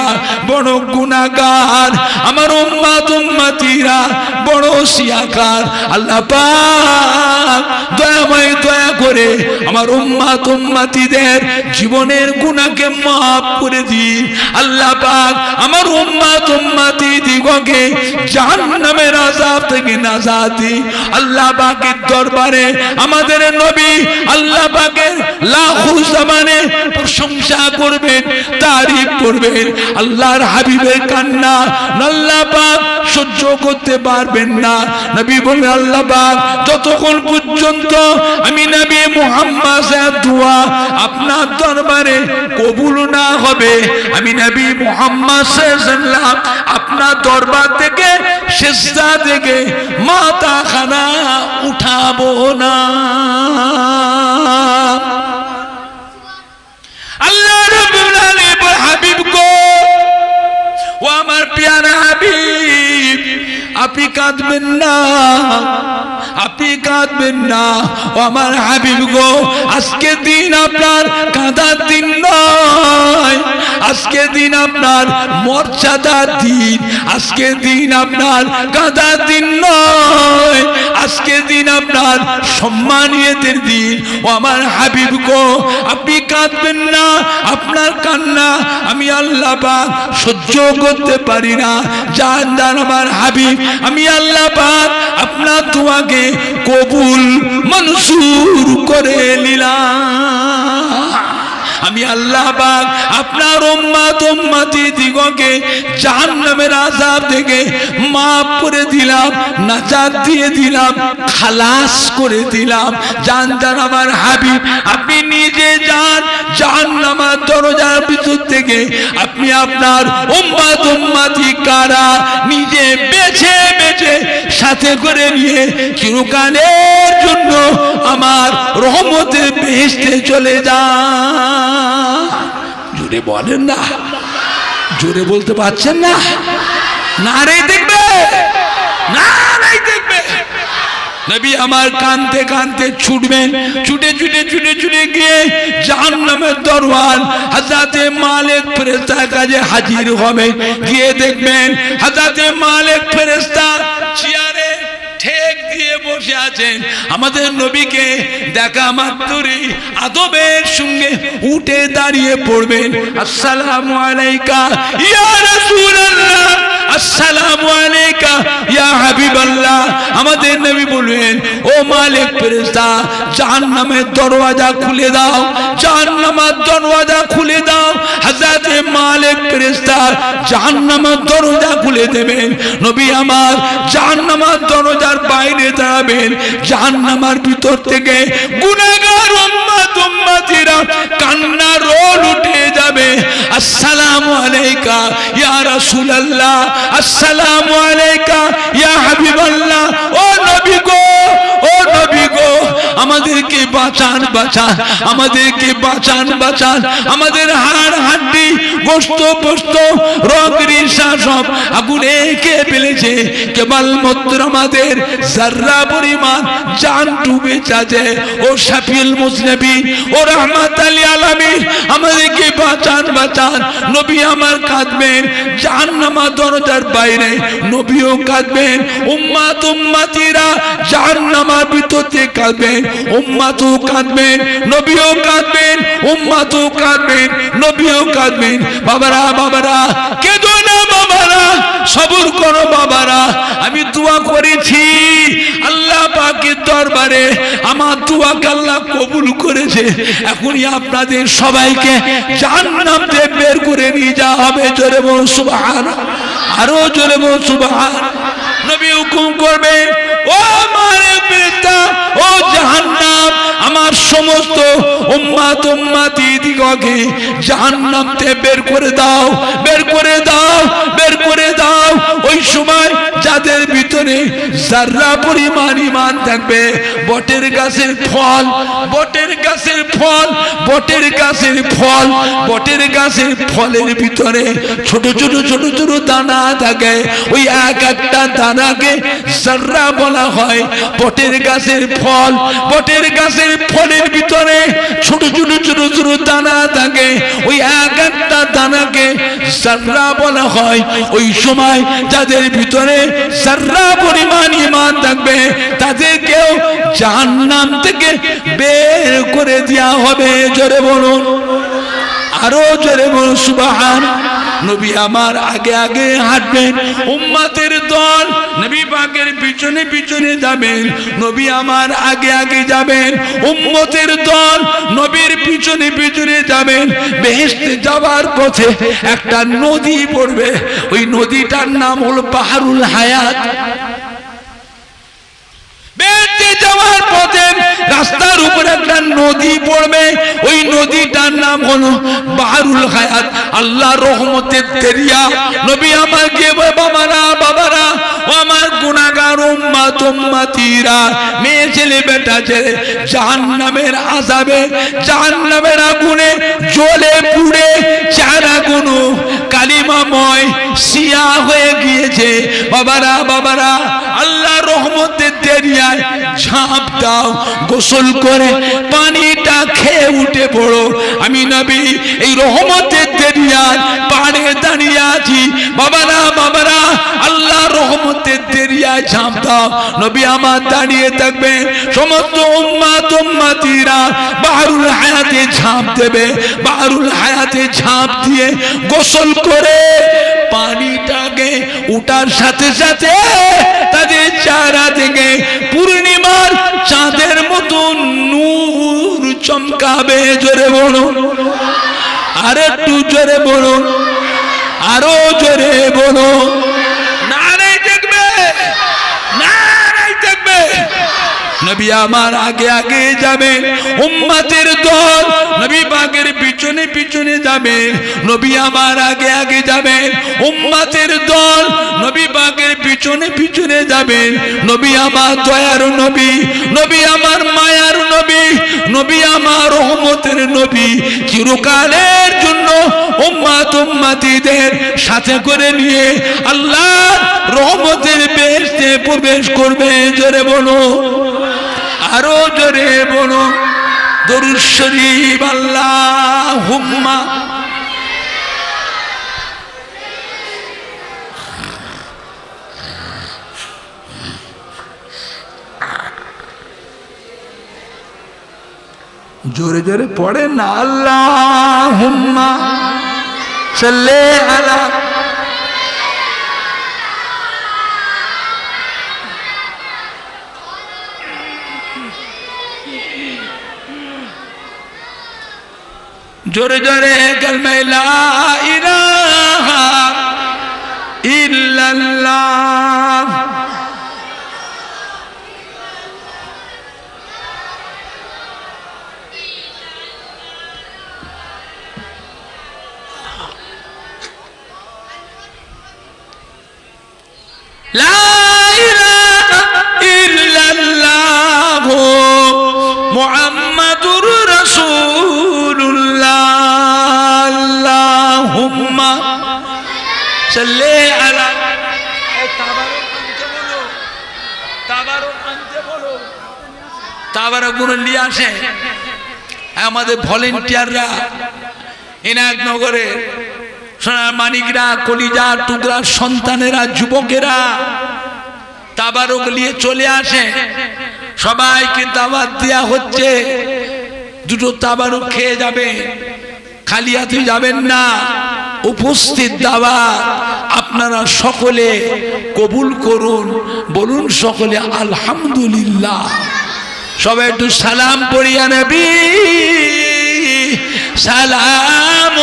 বড় গুনাহগার, আমার উম্মত উম্মতিরা বড় সিয়াকার। আল্লাহ পাক দয়াময় দয়া করে আমার উম্মত উম্মতিদের জীবনের গুনাহকে মাফ করে দিন। আল্লাহ পাক আমার উম্মত উম্মতি দিগকে জাহান্নামের আযাব থেকে নাজাত দিন। আল্লাহ পাকের দরবারে আমাদের নবী আল্লাহ পাকের লাখো জবানে প্রশংসা করবেন, তারিফ করবেন। আল্লাহর হাবিবের কান্না আল্লাহ পাক সহ্য করতে পারবেন না। নবী বলেন, আল্লাহ পাক যতক্ষণ পর্যন্ত আমি নবী মুহাম্মদ দোয়া আপনার দরবারে দরবারে কবুল না হবে, আমি নবী মুহাম্মদ সাল্লাল্লাহু আপনার দরবার থেকে সিজদা থেকে মাথা খানা উঠাবো না। আল্লাহ রাব্বুল আলামিন হাবিব গো, ও আমার প্রিয় হাবিব, আপনি কাঁদবেন না, আপনি কাঁদবেন না। ও আমার হাবিব গো, আজকে দিন আপনার কাঁদার দিন নয়, আজকে দিন আপনার মর্যাদার দিন, আজকে দিন আপনার কাঁদার দিন নয়, আজকে দিন আপনার সম্মানিয়তের দিন। ও আমার হাবিব গো, আপনি কাঁদবেন না, আপনার কান্না আমি আল্লাহ পাক সহ্য করতে পারি না। জান আমার হাবিব, আমি আল্লাহ পাক আপনার দোয়াকে কবুল মনসুর করে নিলাম। আমি আল্লাহ পাক আপনার উম্মত উম্মতি দিগকে জাহান্নামের আযাব থেকে মাফ করে দিলাম, নাজাত দিয়ে দিলাম, খালাস করে দিলাম। জান আমার হাবিব, আপনি নিজে যান জাহান্নামের দরজার ভিতর থেকে, আপনি আপনার উম্মত উম্মতি কারা নিজে বেছে বেছে সাথে করে নিয়ে চিরকালের জন্য আমার রহমতের বেহেশতে চলে যান। জোরে বলেন না, জোরে বলতে পারছেন না? নারে দেখবে, নারে দেখবে। নবী আমার কানতে কানতে ছুটবেন, ছুটে ছুটে ছুটে ছুটে গিয়ে জাহান্নামের দরওয়ান হযরতে মালিক ফেরেশতার কাছে হাজির হবে। গিয়ে দেখবেন হযরতে মালিক ফেরেশতা চেয়ারে ঠেক দিয়ে বসে আছেন। আমাদের নবীকে দেখা মাত্রই আদবের সঙ্গে উঠে দাঁড়িয়ে পড়বেন, আসসালামু আলাইকা ইয়া রাসূলুল্লাহ, আসসালামু আলাইকা ইয়া হাবিবাল্লাহ। আমাদের নবী বলবেন, ও মালিক ফেরেশতা, জাহান্নামের দরওয়াজা খুলে দাও, জাহান্নামের দরওয়াজা খুলে দাও। হযরত মালিক ফেরেশতা জাহান্নামের দরওয়াজা খুলে দেবেন। নবী আমার জাহান্নামের দরওয়াজার বাইরে দাঁড়াবেন। জাহান্নামের ভিতর থেকে গুনাহগার উম্মত উম্মতিরা কান্নার রোল উঠে যাবে, আসসালামু আলাইকা ইয়া রাসূলুল্লাহ, আসসালামু আলাইকা ইয়া হাবিবাল্লাহ। ও নবী গো, ও নবী গো, আমাদেরকে বাঁচান, বাঁচান, আমাদেরকে বাঁচান, বাঁচান। আমাদের হাড় হাড্ডি গোশত পোস্ত রগ রিসা সব আগুনে কে ফেলেছে, কেবলমাত্র আমাদের যারা পরিমাণ জান ডুবে যাচ্ছে। ও শাফিউল মুজনিবিন, ও রাহমাতাল লিল আলামিন, আমাদেরকে বাঁচান, বাঁচান। নবী আমার কাঁদবেন জাহান্নামের দরজার বাইরে, নবীও কাঁদবেন, উম্মত উম্মতিরা জাহান্নামের ভিতরে কাঁদবেন, উম্মতও কাঁদবেন, নবীও কাঁদবেন, উম্মতও কাঁদবেন, নবীও কাঁদবেন। বাবারা, বাবারা কেঁদো না, বাবারা সবর করো, বাবারা। আমি দোয়া করেছি আল্লাহ পাকের দরবারে, আমার দোয়াকে আল্লাহ কবুল করেছে। এখনই আপনাদের সবাইকে জাহান্নাম থেকে বের করে নিয়ে যাওয়া হবে। জোরে বলুন সুবহান, আরো জোরে বলুন সুবহান। নবী হুকুম করবেন, ও মালিক ফেরেশতা, ও জাহান্নাম, আমার সমস্ত উম্মত উম্মতি দিগকে জাহান্নাম থেকে বের করে দাও, বের করে দাও, বের করে দাও। ওই সময় যাদের ভিতরে যারা পরিমাণ ঈমান থাকবে, বটের গাছের ফল, বটের গাছের ফল, বটের গাছের ফল, বটের গাছের ফলের ভিতরে ছোট ছোট ছোট ছোট দানা থাকে, ওই এক একটা দানাকে যারা বলা হয়। বটের গাছের ফল, বটের গাছের ফলের ভিতরে ছোট ছোট ছোট ছোট দানা থাকে, ওই এক একটা দানাকে যারা বলা হয়। ওই সময় যাদের ভিতরে যারা পরিমাণ ঈমান থাকবে, তাদেরকেও জাহান্নাম থেকে বের করে দেওয়া হবে। জোরে বলুন, আরো জোরে বলুন সুবহান। নবী আমার আগে আগে হাঁটবেন, উম্মতের দল নবী পাকের পিছনে পিছনে যাবেন। নবী আমার আগে আগে যাবেন, উম্মতের দল নবীর পিছনে পিছনে যাবেন। বেহেশতে যাওয়ার পথে একটা নদী পড়বে, ওই নদীটার নাম হলো বাহরুল হায়াত। বেহেশতে যে যাওয়ার পথে রাস্তার উপরে একটা নদী পড়বে, ওই নদীটার নাম হলো বাহরুল হায়াত, আল্লাহর রহমতের দরিয়া। নবী আমার কে বাবারা ও আমার গুনাহগার উম্মত উম্মতিরা, মেয়ে ছেলে বেটা ছেলে জাহান্নামের আযাবে জাহান্নামের আগুনে জ্বলে পুড়ে চেহারাগুলো কালিমাময় সিয়া হয়ে গিয়েছে। বাবারা আল্লাহর রহমতের দরিয়ায় ঝাঁপ দাও, গোসল করে পানিটা খেয়ে উঠে পড়ো। আমি নবী এই রহমতের দরিয়ায় পাড়ে দাঁড়িয়ে আছি। বাবারা আল্লাহর রহমতের দরিয়ায় ঝাঁপ দাও। নবী আমার দাঁড়িয়ে থাকবে, সমস্ত উম্মত উম্মতিরা বাহরুল হায়াতে ঝাঁপ দেবে। বাহরুল হায়াতে ঝাঁপ দিয়ে গোসল করে পানিটাকে উঠার সাথে সাথে তাদের চেহারা থেকে পূর্ণিমার চাঁদের মতন নূর চমকাবে। জোরে বলুন, আর একটু জোরে বলুন, আরো জোরে বলুন। নারায়ে তাকবীর, নারায়ে তাকবীর। নবী আমার আগে আগে যাবে, উম্মতের দল নবী পাকের পিছনে পিছনে যাবে। নবী আমার আগে আগে যাবে, উম্মতের দল নবী পাকের পিছনে পিছনে যাবে। নবী আমার দয়ার নবী, নবী আমার মায়ার নবী, নবী আমার রহমতের নবী চিরকালের জন্য উম্মত উম্মতিদের সাথে করে নিয়ে আল্লাহর রহমতের বেহেশতে প্রবেশ করবে। জোরে বলো, আরো জোরে বলো, দরুদ শরীফ আল্লাহুম্মা। জোরে জোরে পড়েন না, আল্লাহুম্মা সাল্লি আলা। জোরে জোরে কালমা লা ইলাহা ইল্লাল্লাহ। লা ইলাহা ইল্লাল্লাহ মুহাম্মাদুর রাসূলুল্লাহ। আল্লাহুম্মা সাল্লি আলা। তাবারক গুলো নিয়ে আসে আমাদের ভলেন্টিয়াররা, এনায়তনগরে সোনার মানিকরা, কলিজা টুকরা সন্তানেরা, যুবকেরা তাবারক নিয়ে চলে আসে। সবাইকে দাওয়াত দেয়া হচ্ছে, দুটো তাবারক খেয়ে যাবে, খালি হাতে যাবেন না। উপস্থিত দাওয়াত আপনারা সকলে কবুল করুন, বলুন সকলে আলহামদুলিল্লাহ। সবাই একটু সালাম পড়িয়া নবী সালাম।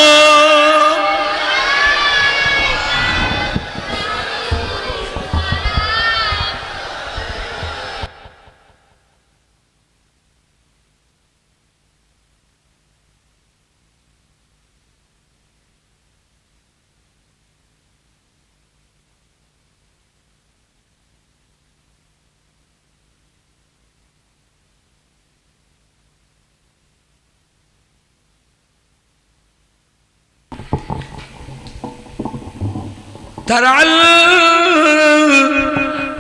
তারাল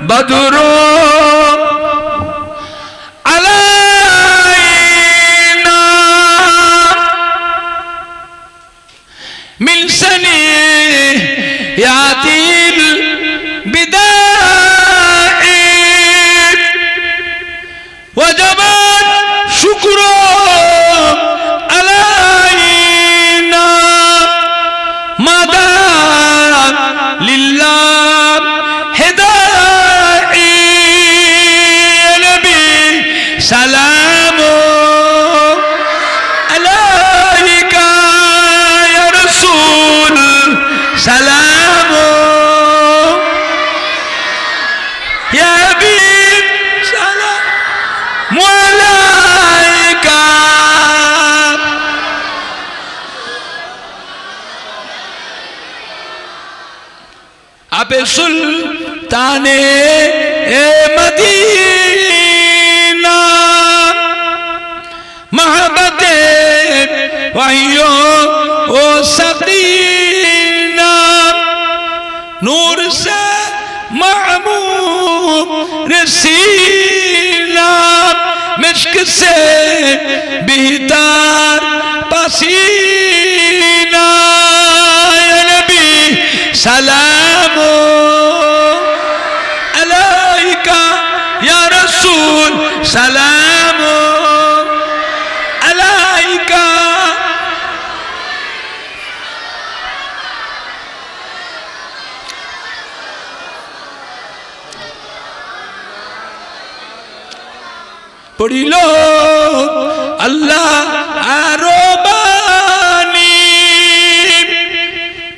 বদরু আলাইনা মিন সানিয়াতিল বিদাই ওয়াজাবাত শুকরু আলাইনা মাদা লিল্লাহ হেদাই নবী সালাম আলাইকা ইয়া রাসূল সালাম আবে সুলতানে এ মদিনা মহব্বতে ওয়াহিয়ো ও সকিনা নূর সে महबूब रसीला मिश्क से बेहतर पसीना या नबी सलाम अलैका या रसूल सलाम अलैका পড়িল আল্লাহ আরো বাণী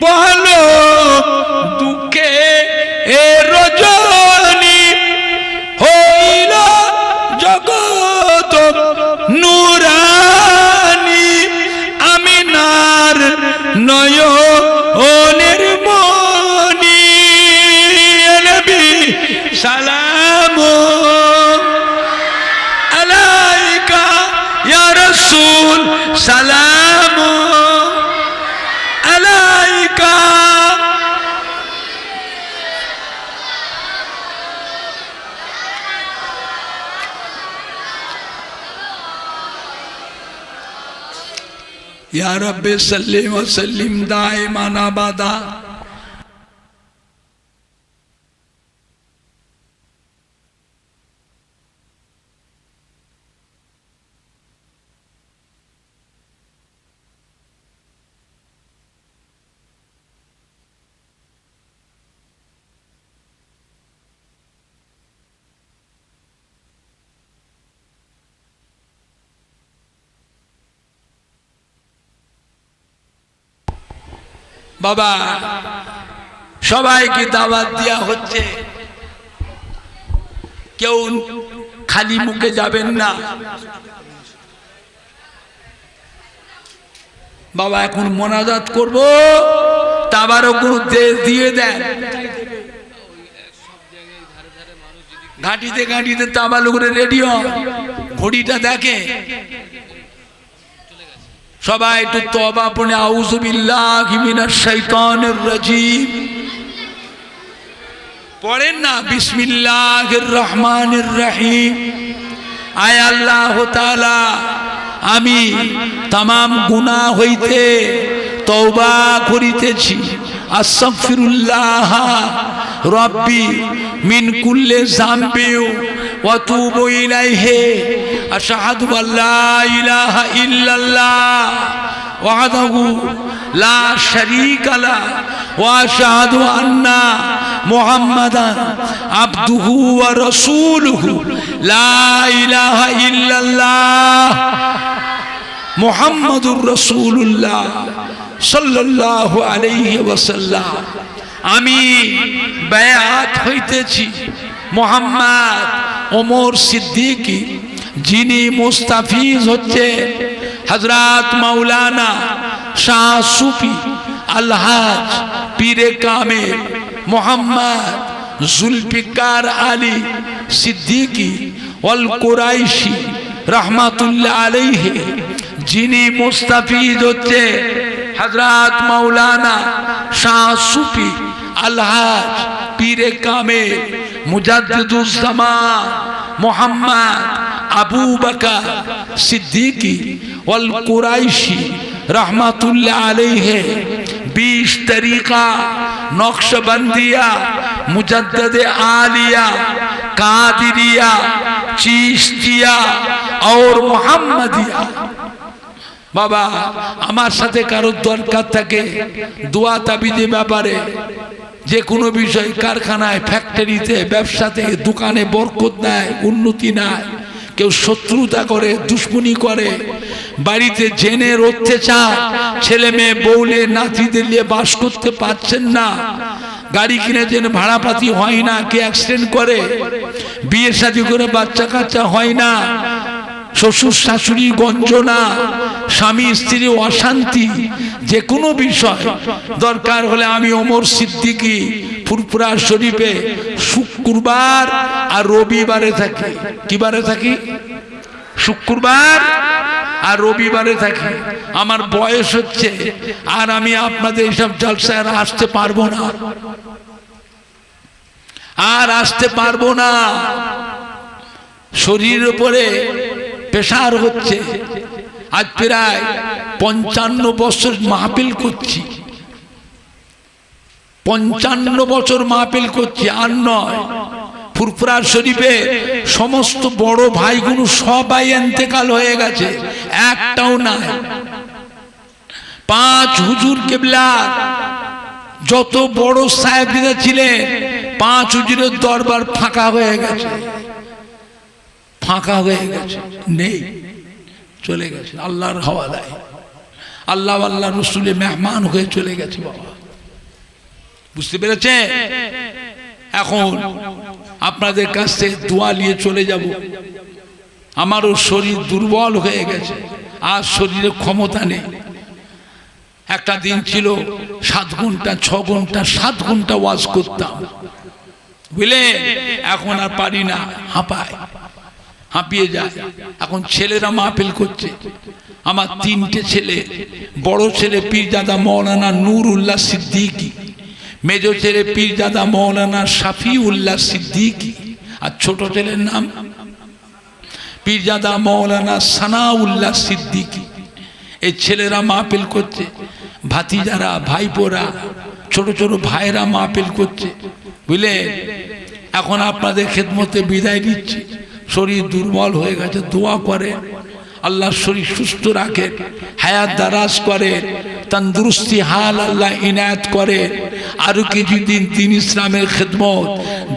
পড়লো দুঃখে এ রজনী হইল জগৎ নুরানি আমিনার নয়নের মনি নবী সালাম रसूल सलाम अलैका या रब्बे सल्ले व सल्लिम दाइमान अबदा বাবা সবাইকে দাওয়াত দেয়া হচ্ছে কেউ খালি মুখে যাবেন না বাবা এখন মোনাজাত করব তাবারও কোনো দিয়ে দেন ঘাটিতে ঘাটিতে তাবালুগুলো রেডি হয় ঘড়িটা দেখে সবাই একটু তওবা পড়ে আউযু বিল্লাহি মিনাশ শাইতানির রাজিম পড়েন না বিসমিল্লাহির রহমানির রহিম আয় আল্লাহ তাআলা আমি तमाम গুনাহ হইতে তওবা করিতেছি আস্তাগফিরুল্লাহ রব্বি মিন কুল্লি যামবি ওয়া তুবু ইলাইহি আশহাদু আল্লা ইলাহা ইল্লাল্লাহ ওয়াহদাহু লা শারীকা লা ওয়া আশহাদু আন্না মুহাম্মাদান আবদুহু ওয়া রাসূলুহু লা ইলাহা ইল্লাল্লাহ মুহাম্মাদুর রাসূলুল্লাহ সাল্লাল্লাহু আলাইহি ওয়াসাল্লাম আমি বায়াত হইতেছি মুহাম্মদ ওমর সিদ্দিকী যিনি মুস্তাফিজ হচ্ছে হযরত মাওলানা শাহ সুফি আলহাজ পীরে কামেল মুহাম্মদ জুলফিকার আলী সিদ্দিকী ওয়াল কুরাইশি রহমাতুল্লাহ আলাইহি যিনি মুস্তাফিজ হচ্ছে হযরত মাওলানা শাহ সুফি আলহাজ পীরে কামেল মুজাদ্দিদুজ জামান মুহাম্মদ আবু বকর সিদ্দিকী ওয়াল কুরাইশি রহমাতুল্লাহ আলাইহি 20 तरीका नक्शबंदिया मुजद्दद आलिया कादिरिया चिश्तिया और मुहम्मदिया बाबा আমার সাথে কারো দরকার থাকে দোয়া তাবিজের ব্যাপারে যে কোনো বিষয় কারখানায় ফ্যাক্টরিতে ব্যবসাতে দোকানে বরকত নাই উন্নতি নাই কেউ শত্রুতা করে দুশ্মনী করে বাড়িতে জেনের অত্যাচার ছেলে মেয়ে বউলে নাতিদের নিয়ে বাস করতে পারছেন না গাড়ি কিনেছেন ভাড়াপাতি হয় না কে অ্যাক্সিডেন্ট করে বিয়ে শাদী করে বাচ্চা কাচ্চা হয় না শ্বশুর শাশুড়ি গঞ্জনা স্বামী স্ত্রী অশান্তি যে কোনো বিষয় দরকার হলে আমি ওমর সিদ্দিকী ফুরফুরা শরীফে শুক্রবার আর রবিবারে থাকি। কি বারে থাকি? শুক্রবার আর রবিবারে থাকি। আমার বয়স হচ্ছে, আর আমি আপনাদের এইসব জলসায় আসতে পারবো না, আর আসতে পারবো না। শরীরের উপরে প্রেসার হচ্ছে। আজ প্রায় 55 বছর মাহফিল করছি, 55 বছর মাহফিল করছি, আর নয়। ফুরফুরা শরীফে সমস্ত বড় ভাইগুলো সবাই ইন্তেকাল হয়ে গেছে, একটাও নাই। 5 হুজুর কেবলা যত বড় সাহেবরা ছিলেন, 5 হুজুরের দরবার ফাঁকা হয়ে গেছে, ফাঁকা হয়ে গেছে, নেই, চলে গেছে আল্লাহর হাওয়ালায়। আল্লাহ আল্লাহ রসুলের মেহমান হয়ে চলে গেছে। বাবা বুঝতে পেরেছে? এখন আপনাদের কাছ থেকে দোয়া নিয়ে চলে যাব। আমারও শরীর দুর্বল হয়ে গেছে, আর শরীরে ক্ষমতা নেই। একটা দিন ছিল 7 ঘন্টা 6 ঘন্টা 7 ঘন্টা ওয়াজ করতাম, বুঝলে? এখন আর পারি না, হাঁপায়, হাঁপিয়ে যায়। এখন ছেলেরা মাহফিল করছে। আমার 3টে ছেলে, বড় ছেলে পীরজাদা মৌলানা নুরুল্লাহ সিদ্দিকী, মেজো ছেলে পীরজাদা মৌলানা শাফিউল্লাহ সিদ্দিকী, আর ছোট ছেলের নাম পীরজাদা মৌলানা সানাউল্লাহ সিদ্দিকী। এই ছেলেরা মাহফিল করছে, ভাতিজারা, ভাইপোরা, ছোট ছোট ভাইরা মাহফিল করছে, বুঝলে? এখন আপনাদের খেদমতে বিদায় দিচ্ছি। শরীর দুর্বল হয়ে গেছে, দোয়া করে আল্লাহ শরীর সুস্থ রাখে, হায়াত দারাজ করে, তন্দুরুস্তি হাল আল্লাহ ইনায়াত করে। আরো কিছুদিন দিন ইসলামের খেদমত,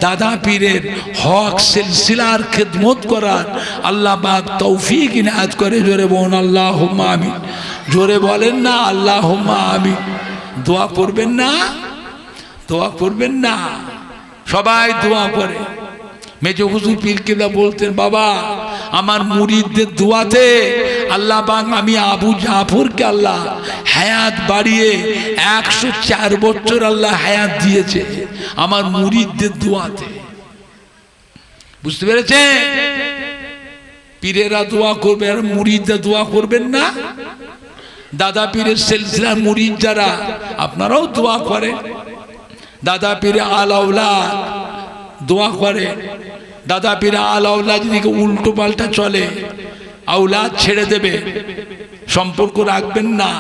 দাদা পীরের হক সিলসিলার খেদমত করার আল্লাহ পাক তৌফিক ইনায়াত করে। জোরে বলুন আল্লাহুম্মা আমিন। জোরে বলেন না আল্লাহুম্মা আমিন। দোয়া করবেন না? দোয়া করবেন না? সবাই দোয়া করে। মেজো হুজুর পীর কেবলা বলতেন, বাবা আমার মুরিদদের দোয়াতে আল্লাহ পাক আমি আবু জাফরকে আল্লাহ হায়াত বাড়িয়ে 104 বছর আল্লাহ হায়াত দিয়েছে আমার মুরিদদের দোয়াতে। বুঝতে পেরেছে? পীরেরা দোয়া করবে, আর মুরিদরা দোয়া করবেন না? দাদা পীরের সিলসিলার মুরিদ যারা, আপনারাও দোয়া করে। দাদা পীরে আলাউলা দোয়া করে। দাদা পীরে আলাউলা যদি উল্টো পাল্টা চলে, আওলাদ ছেড়ে দেবে, সম্পর্ক রাখবেন না।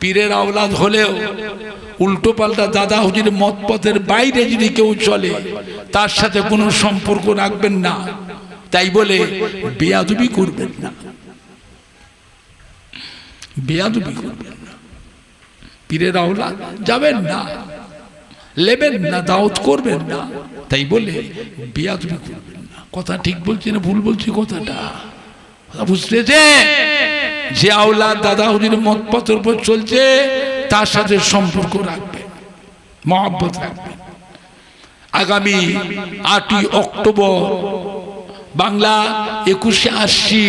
পীরের আওলাদ হলেও উল্টো পাল্টা দাদা হুজুরের মত পথের বাইরে যদি কেউ চলে, তার সাথে কোনো সম্পর্ক রাখবেন না। তাই বলে বেয়াদবি করবেন না, বেয়াদবি করবেন না। পীরের আওলাদ যাবেন না, লেবেন না, দাওয়াত করবেন না, তাই বলে বেয়াদবি করবেন না। কথা ঠিক বলছি না ভুল বলছি? কথাটা বুঝতেছে? যে আওলাদ দাদা হুজুরের মত পথের উপর চলছে, তার সাথে সম্পর্ক রাখবেন, মহব্বত রাখবেন। আগামী 8ই অক্টোবর বাংলা 2180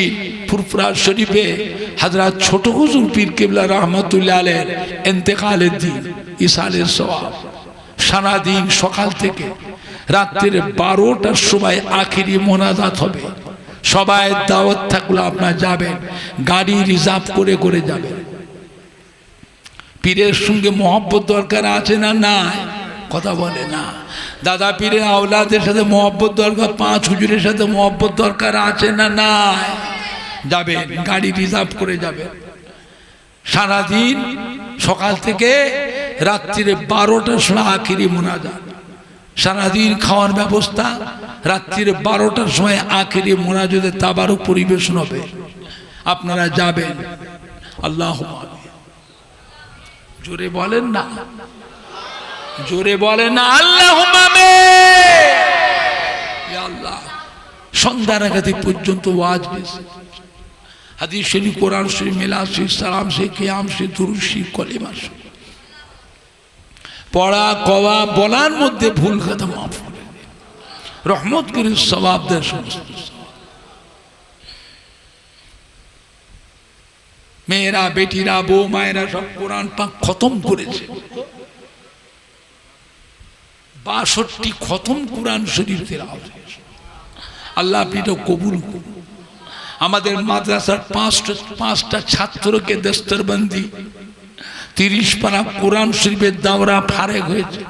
ফুরফুরা শরীফে হযরত ছোট হুজুর পীর কেবলা রহমাতুল্লাহ আলাইহির ইন্তেকালের দিন, ইসালের সওয়াব। সারাদিন সকাল থেকে রাত্রির 12টার সময় আখিরি মোনাজাত হবে। সবাই দাওয়াত থাকলে আপনারা যাবেন, গাড়ি রিজার্ভ করে করে যাবেন। পীরের সঙ্গে মহব্বত দরকার আছে না? নাই, কথা বলে না। দাদা পীরের আওলাদের সাথে মহব্বত দরকার, 5 হুজুরের সাথে মহব্বত দরকার আছে না? নাই, যাবেন, গাড়ি রিজার্ভ করে যাবেন। সারাদিন সকাল থেকে রাত্রিরে 12টার সময় আখিরি মোনাজাত। সারাদিন খাওয়ার ব্যবস্থা, রাত্রিরে 12টার সময় আখিরি মোনাজাতে তাবারুক পরিবেশন হবে। আপনারা যাবেন। আল্লাহুম্মা আমিন। জোরে বলেন না, জোরে বলেন না আল্লাহুম্মা আমিন। ইয়া আল্লাহ, সন্ধ্যা রাগাতি পর্যন্ত ওয়াজ বেশি, হাদিস শরীফ, কোরআন শরীফ, মিলাদ শরীফ, সালাম শরীফ, কিয়াম শরীফ, দুরূদ শরীফ, কলিমা শরীফ পড়া, কওয়া, বলার মধ্যে ভুল কথা মাফ করে দিন, রহমত করে সওয়াব দেন। সমস্ত মেয়েরা, বেটিরা, বউ মায়েরা সব কোরআন পাক খতম করেছে। 62 খতম কোরআন শরীফ তেলাওয়াত হয়েছে। আল্লাহ আপনি তো কবুল করুন। আমাদের মাদ্রাসার 5টা ছাত্রকে দস্তরবন্দি 30 পারা কোরআন শরীফের দাওরা ফারেক হয়েছে,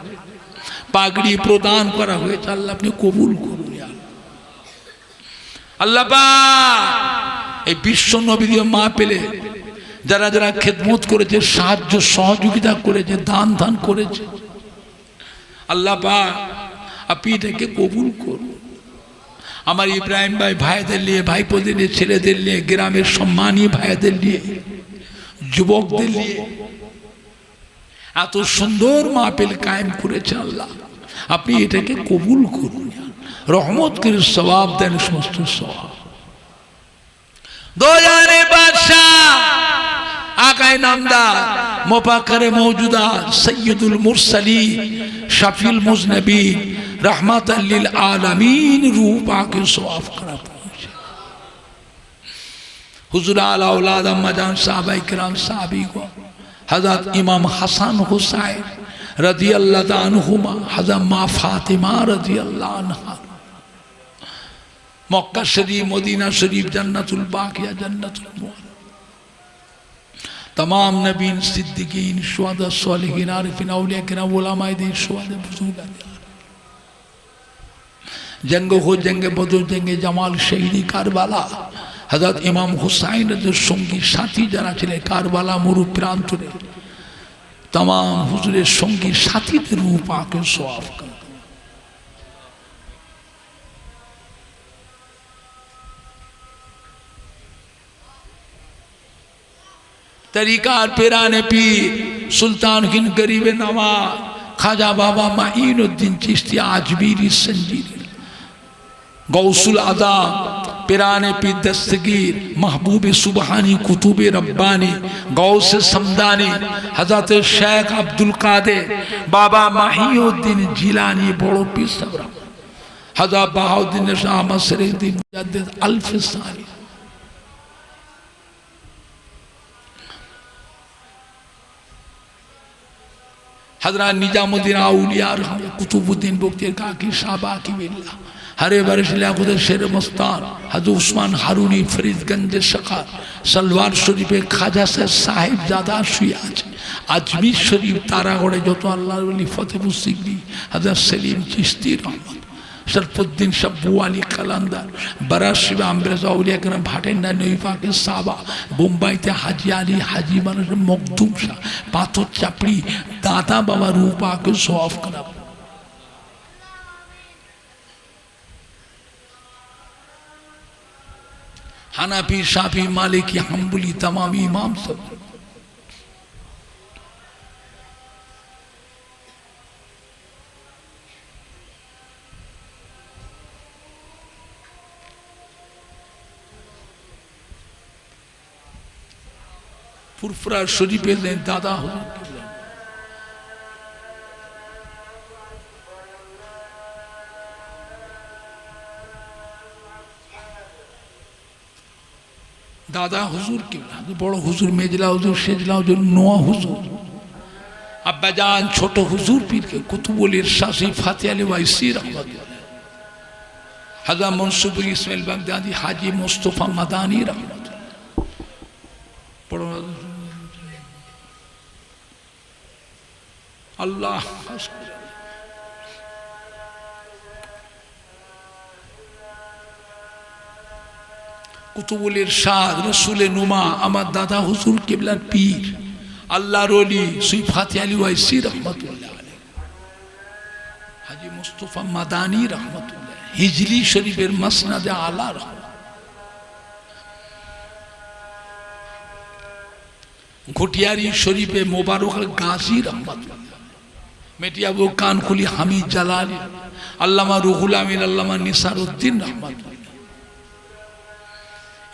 পাগড়ি প্রদান করা হয়েছে। আল্লাহ আপনি কবুল করুন। আল্লাহ পাক এই বিশ্ব নবীর মা পেলে যারা যারা খেদমত করেছে, সাহায্য সহযোগিতা করেছে, দান দান করেছে, আল্লাহ পাক আপনি এটাকে কবুল করুন। আমার ইব্রাহিম ভাই ভাইদের নিয়ে, ভাইপোদের নিয়ে, ছেলেদের নিয়ে, গ্রামের সম্মানী ভাইদের নিয়ে, যুবকদের নিয়ে এত সুন্দর মাহফিল কায়েম করেছে। আল্লাহ আপনি এটাকে কবুল করুন, রহমত করে সওয়াব দেন, সমস্ত সওয়াব। দোজানে বাদশাহ আকায়ে নামদার মুফাক্কিরে মওজুদা সৈয়দুল মুরসালিন শফিউল মুজনবিন रहमतन लिल आलमीन रूह पाक सवाब करा पहुंचे। हुजूर आला औलाद अम्मा जान साहबा किराम साहबी को हजरत इमाम हसन हुसैन रजी अल्लाह अन्हुमा, हजरत माँ फातिमा रजी अल्लाह अन्हा, मक्का शरीफ, मदीना शरीफ, जन्नतुल बाकिया, जन्नतुल मुअल्ला, तमाम नबीन, सिद्दीकीन, शुहदा, सालिहीन, आरिफीन, औलिया किराम, उलमाए दीन, शुहदा, बुजुर्ग, जंग हो, जंग बदर, जंग जमाल, शहीदी कारबाला, हजरत इमाम हुसैन संगी साथी जारा छिलेन कारबाला मरु प्रान्तरे तमाम हुजूरेर संगी साथीदेर रूह पाकेर सवाब करें। तरीकार पिराने पीर सुल्तान हिंद गरीब नवाज खाजा बाबा माइनुद्दीन चिश्ती आजमीरी संजीरी गौसुल आज़म पिराने पीर दस्तगीर महबूब सुबहानी कुतुब रब्बानी गौस समदानी हजरत शेख अब्दुल कादिर बाबा माहिउद्दीन जिलानी बड़ो पीर सबरा हजरत बहाउद्दीन शाह मसरुद्दीन मुजद्दिद अल्फसानी हजरत निजामुद्दीन औलिया कुतुबुद्दीन बख्तियार काकी शाहबा की बिल्ला हरे बरश खुद शेर मस्तान हजरत उस्मान हारूनी फरीदगंज शका सलवार शरीफे खाजा साहेब जादा शुए आछे आजमीर शरीफ तारागढ़े जो तो अल्लाह वली फतेहपुर सिकरी हजरत सलीम चिश्ती रहमत शरफुद्दीन शब्बू अली कलंदर बराशिब आम्बरेजा औलिया करम भाटेंडा नईफा के साबा मुंबईते हाजी अली हाजी मानस मखदूम शाह पाथर चापड़ी दादा बाबा रूपा के सवाब करा हनाफी शाफी मालिकी हम्बली तमाम इमाम सब फुरफुरा शरीफे दादा हुजूर दादा हुजूर के बड़ो हुजूर मेजला हुजूर शेजला हुजूर नोआ हुजूर अब्बा जान छोटो हुजूर पीर के कुतुबुल इरशादी फातिह अली वाइसी रहमत हज़रत मंसूर इस्माइल बगदादी हाजी मुस्तफा मदानी रहमत पढ़ो अल्लाह कुतुबुल इरशाद रसूल नुमा अमर दादा हुजूर किबलार पीर अल्लाह रोली सुई फातिह अली वाइसी रहमतुल्लाह अलैह हाजी मुस्तफा मदानी रहमतुल्लाह हिजली शरीफेर मसनदे आला घुटियारी शरीफे मुबारक गाजी रहमतुल्लाह मेटियाबू कानकुली हामिद जलाली अल्लामा रुहुल आमीन अल्लामा निसारुद्दीन रहमतुल्लाह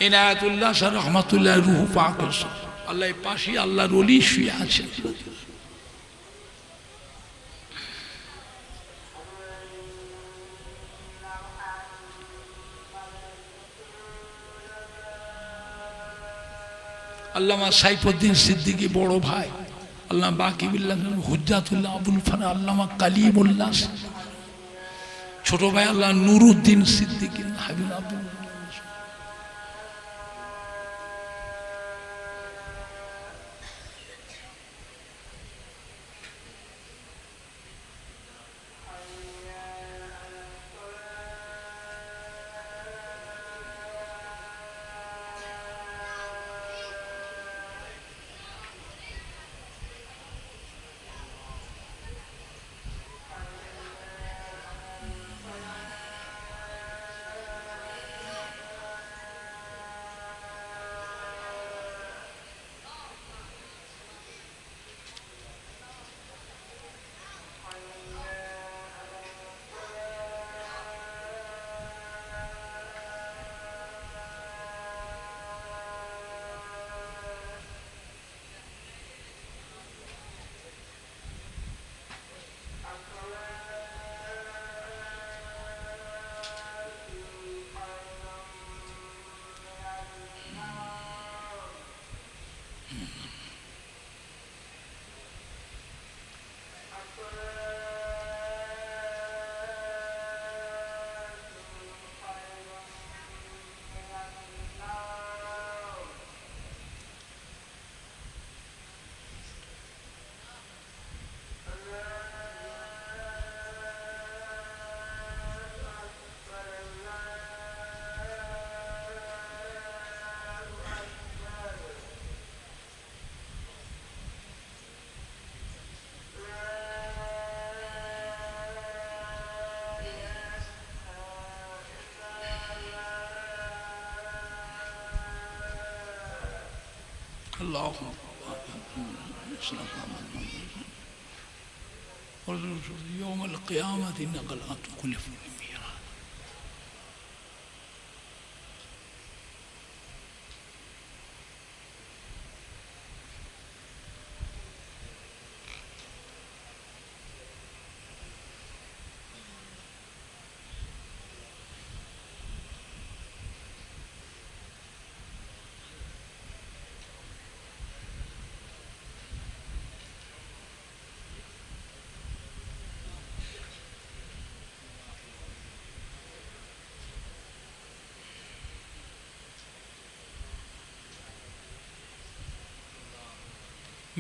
इनायतुल्लाह शाह रहमतुल्लाह रूह पाक अल्लाह पाशी अल्लाह रोली शुए आछेन अल्लामा साइफुद्दीन सिद्दीकी बड़ो भाई আল্লাহ বাকিবুল্লাহ, হুজ্জাতুল্লাহ আবুল ফারা, আল্লামা কালিমুল্লাহ, ছোট ভাই আল্লাহ নুরুদ্দিন সিদ্দিকী, হাবিব আব্দুল। يوم القيامة إنك لا تخلف الميعاد.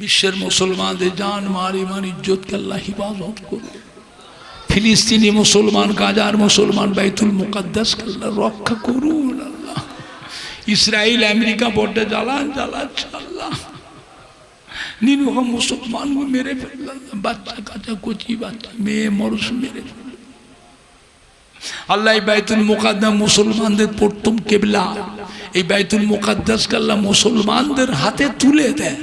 বিশ্বের মুসলমানদের জান মাল ইমান ইজ্জতকে আল্লাহ হিফাজত করুন। ফিলিস্তিনি মুসলমান, গাজার মুসলমান, বাইতুল মুকাদ্দাসকে আল্লাহ রক্ষা করুন। আল্লাহ ইসরায়েল আমেরিকা বড্ডে জ্বালাচ্ছে আল্লাহ, নিরীহ মুসলমান মেরে ফেললেন, বাচ্চা কাচ্চা কচি বাচ্চা মেয়ে মরস মেরে ফেললেন। আল্লাহ এই বাইতুল মুকাদ্দাস মুসলমানদের প্রথম কেবলা, এই বাইতুল মুকাদ্দাসকে আল্লাহ মুসলমানদের হাতে তুলে দেয়।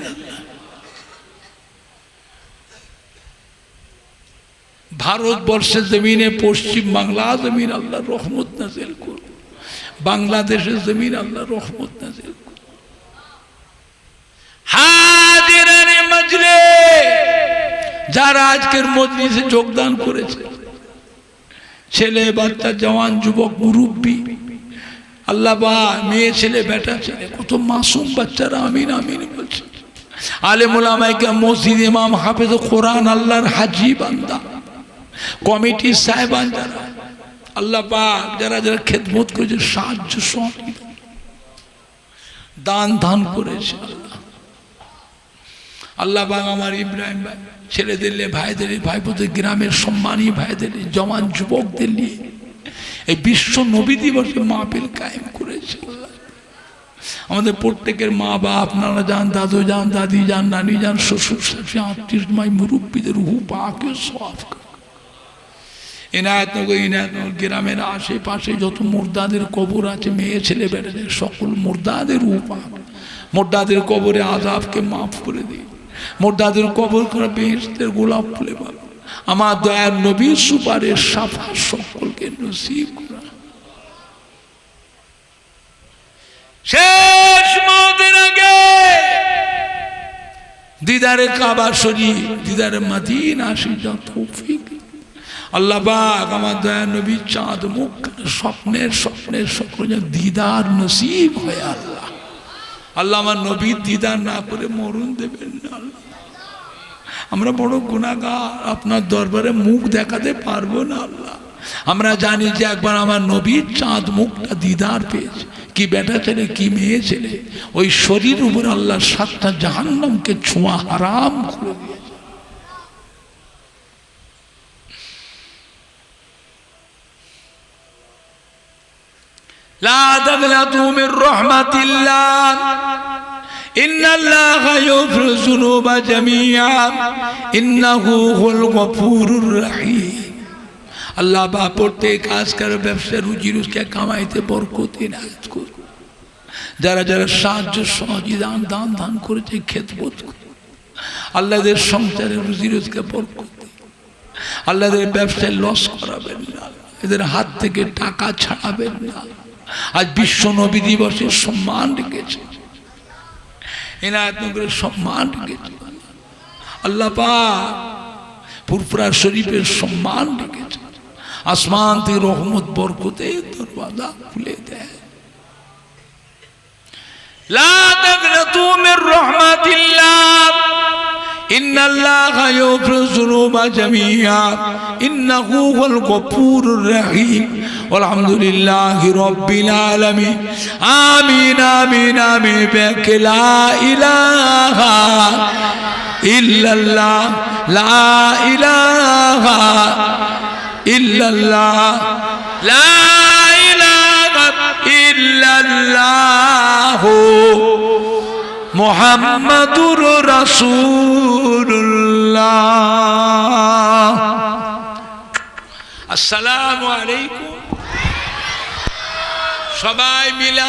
ভারতবর্ষের জমিনে পশ্চিম বাংলা জমিন আল্লাহ রহমত নাজিল করুন, বাংলাদেশের জমিন আল্লাহ রহমত নাজিল করুন। হাজিরানে মজলিস যারা আজকের মজলিসে যোগদান করেছে, ছেলে বাচ্চা, জওয়ান যুবক, মুরব্বী, আল্লাহ বা মেয়ে ছেলে বেটা ছেলে, কত মাসুম বাচ্চারা আমিন আমিন বলছে। আলেম উলামায়ে কেরাম, মসজিদ ইমাম, হাফেজ কোরআন, আল্লাহর হাজি বান্দা, কমিটির সাহেবান যারা, আল্লাহ পাক যারা যারা খেদমত করেছে, সাহায্য সহযোগিতা দান করেছে, আল্লাহ পাক আমার ইব্রাহিম ভাই ছেলেদের নিয়ে, ভাইদের ভাইপোদের, গ্রামের সম্মানী ভাইদের, জওয়ান যুবকদের নিয়ে এই বিশ্ব নবী দিবসে মাহফিল কায়েম করেছে। আমাদের প্রত্যেকের মা বাপ, আপনারা যান, দাদু যান, দাদি যান, নানি যান, শ্বশুর শাশুড়ি, আত্মীয় মাই মুরব্বীদের রূহ পাকে সওয়াব এনায়েতনগর গ্রামের আশেপাশে যত মুর্দাদের কবর আছে, মেয়ে ছেলে বেড়ে, সকল মুর্দাদের উপাক, মুর্দাদের কবরে আযাবকে মাফ করে দিই, মুর্দাদের কবর করে বেহেশতের গোলাপ ফুলে পাবে। আমার দয়ার নবীর সুপারিশ শাফাআত সকলকে নসিব করা। শেষ মওতের আগে দিদারে কাবা শরীফ, দিদারে মদিনা আসির তৌফিক আল্লাহ পাক আমার দয়ার নবীর চাঁদ মুখ স্বপ্নের সকল দিদার নসিব হয়। আল্লাহ আল্লাহ আমার নবীর দিদার না করে মরণ দেবেন না। আল্লাহ আমরা বড় গুনাহগার, আপনার দরবারে মুখ দেখাতে পারবো না আল্লাহ। আমরা জানি যে একবার আমার নবীর চাঁদ মুখটা দিদার পেয়েছে, কি বেটা ছেলে কি মেয়ে ছেলে, ওই শরীর উপর আল্লাহ 7টা জাহান্নামকে ছোঁয়া হারাম করে দিয়েছে। লা তাগনাতু মির রাহমাতিল্লাহ ইন্নাল্লাহা ইয়াগফিরু যুনুবা জামিআ ইন্নাহু হুল গফুরুর রহিম। আল্লাহ বা প্রত্যেক কাজকার ব্যবসা রুজি রোজগার কামাইতে বরকত ইনায়াত করুন। যারা যারা সাহায্য সহযোগিতা দান করেছে খেদমত করুন, আল্লাহদের সংসারে রুজি রোজগার বরকত দিন। আল্লাহদের ব্যবসায় লস করাবেন না, এদের হাত থেকে টাকা ছাড়াবেন না। আজ বিশ্ব নবী দিবসের সম্মান রেখেছে, ইনায়াতনগরের সম্মান রেখেছে আল্লাহ পাক, ফুরফুরা শরীফের সম্মান রেখেছে। আসমান থেকে রহমত বরকতের দরওয়াজা খুলে দেয়। লা তাগনাতু মির রাহমাতিল্লাহ ইন্নাল্লাহা ইয়াগফিরু যুনুবা জামিআ ইন্নাহু হুল গফুরুর রহিম। আলহামদুলিল্লাহি রাব্বিল আলামিন। আমিন আমিন আমিন। লা ইলাহা ইল্লাল্লাহ লা ইলাহা ইল্লাল্লাহ লা ইলাহা ইল্লাল্লাহ মুহাম্মাদুর রাসূলুল্লাহ। আসসালামু আলাইকুম। সবাই মিলে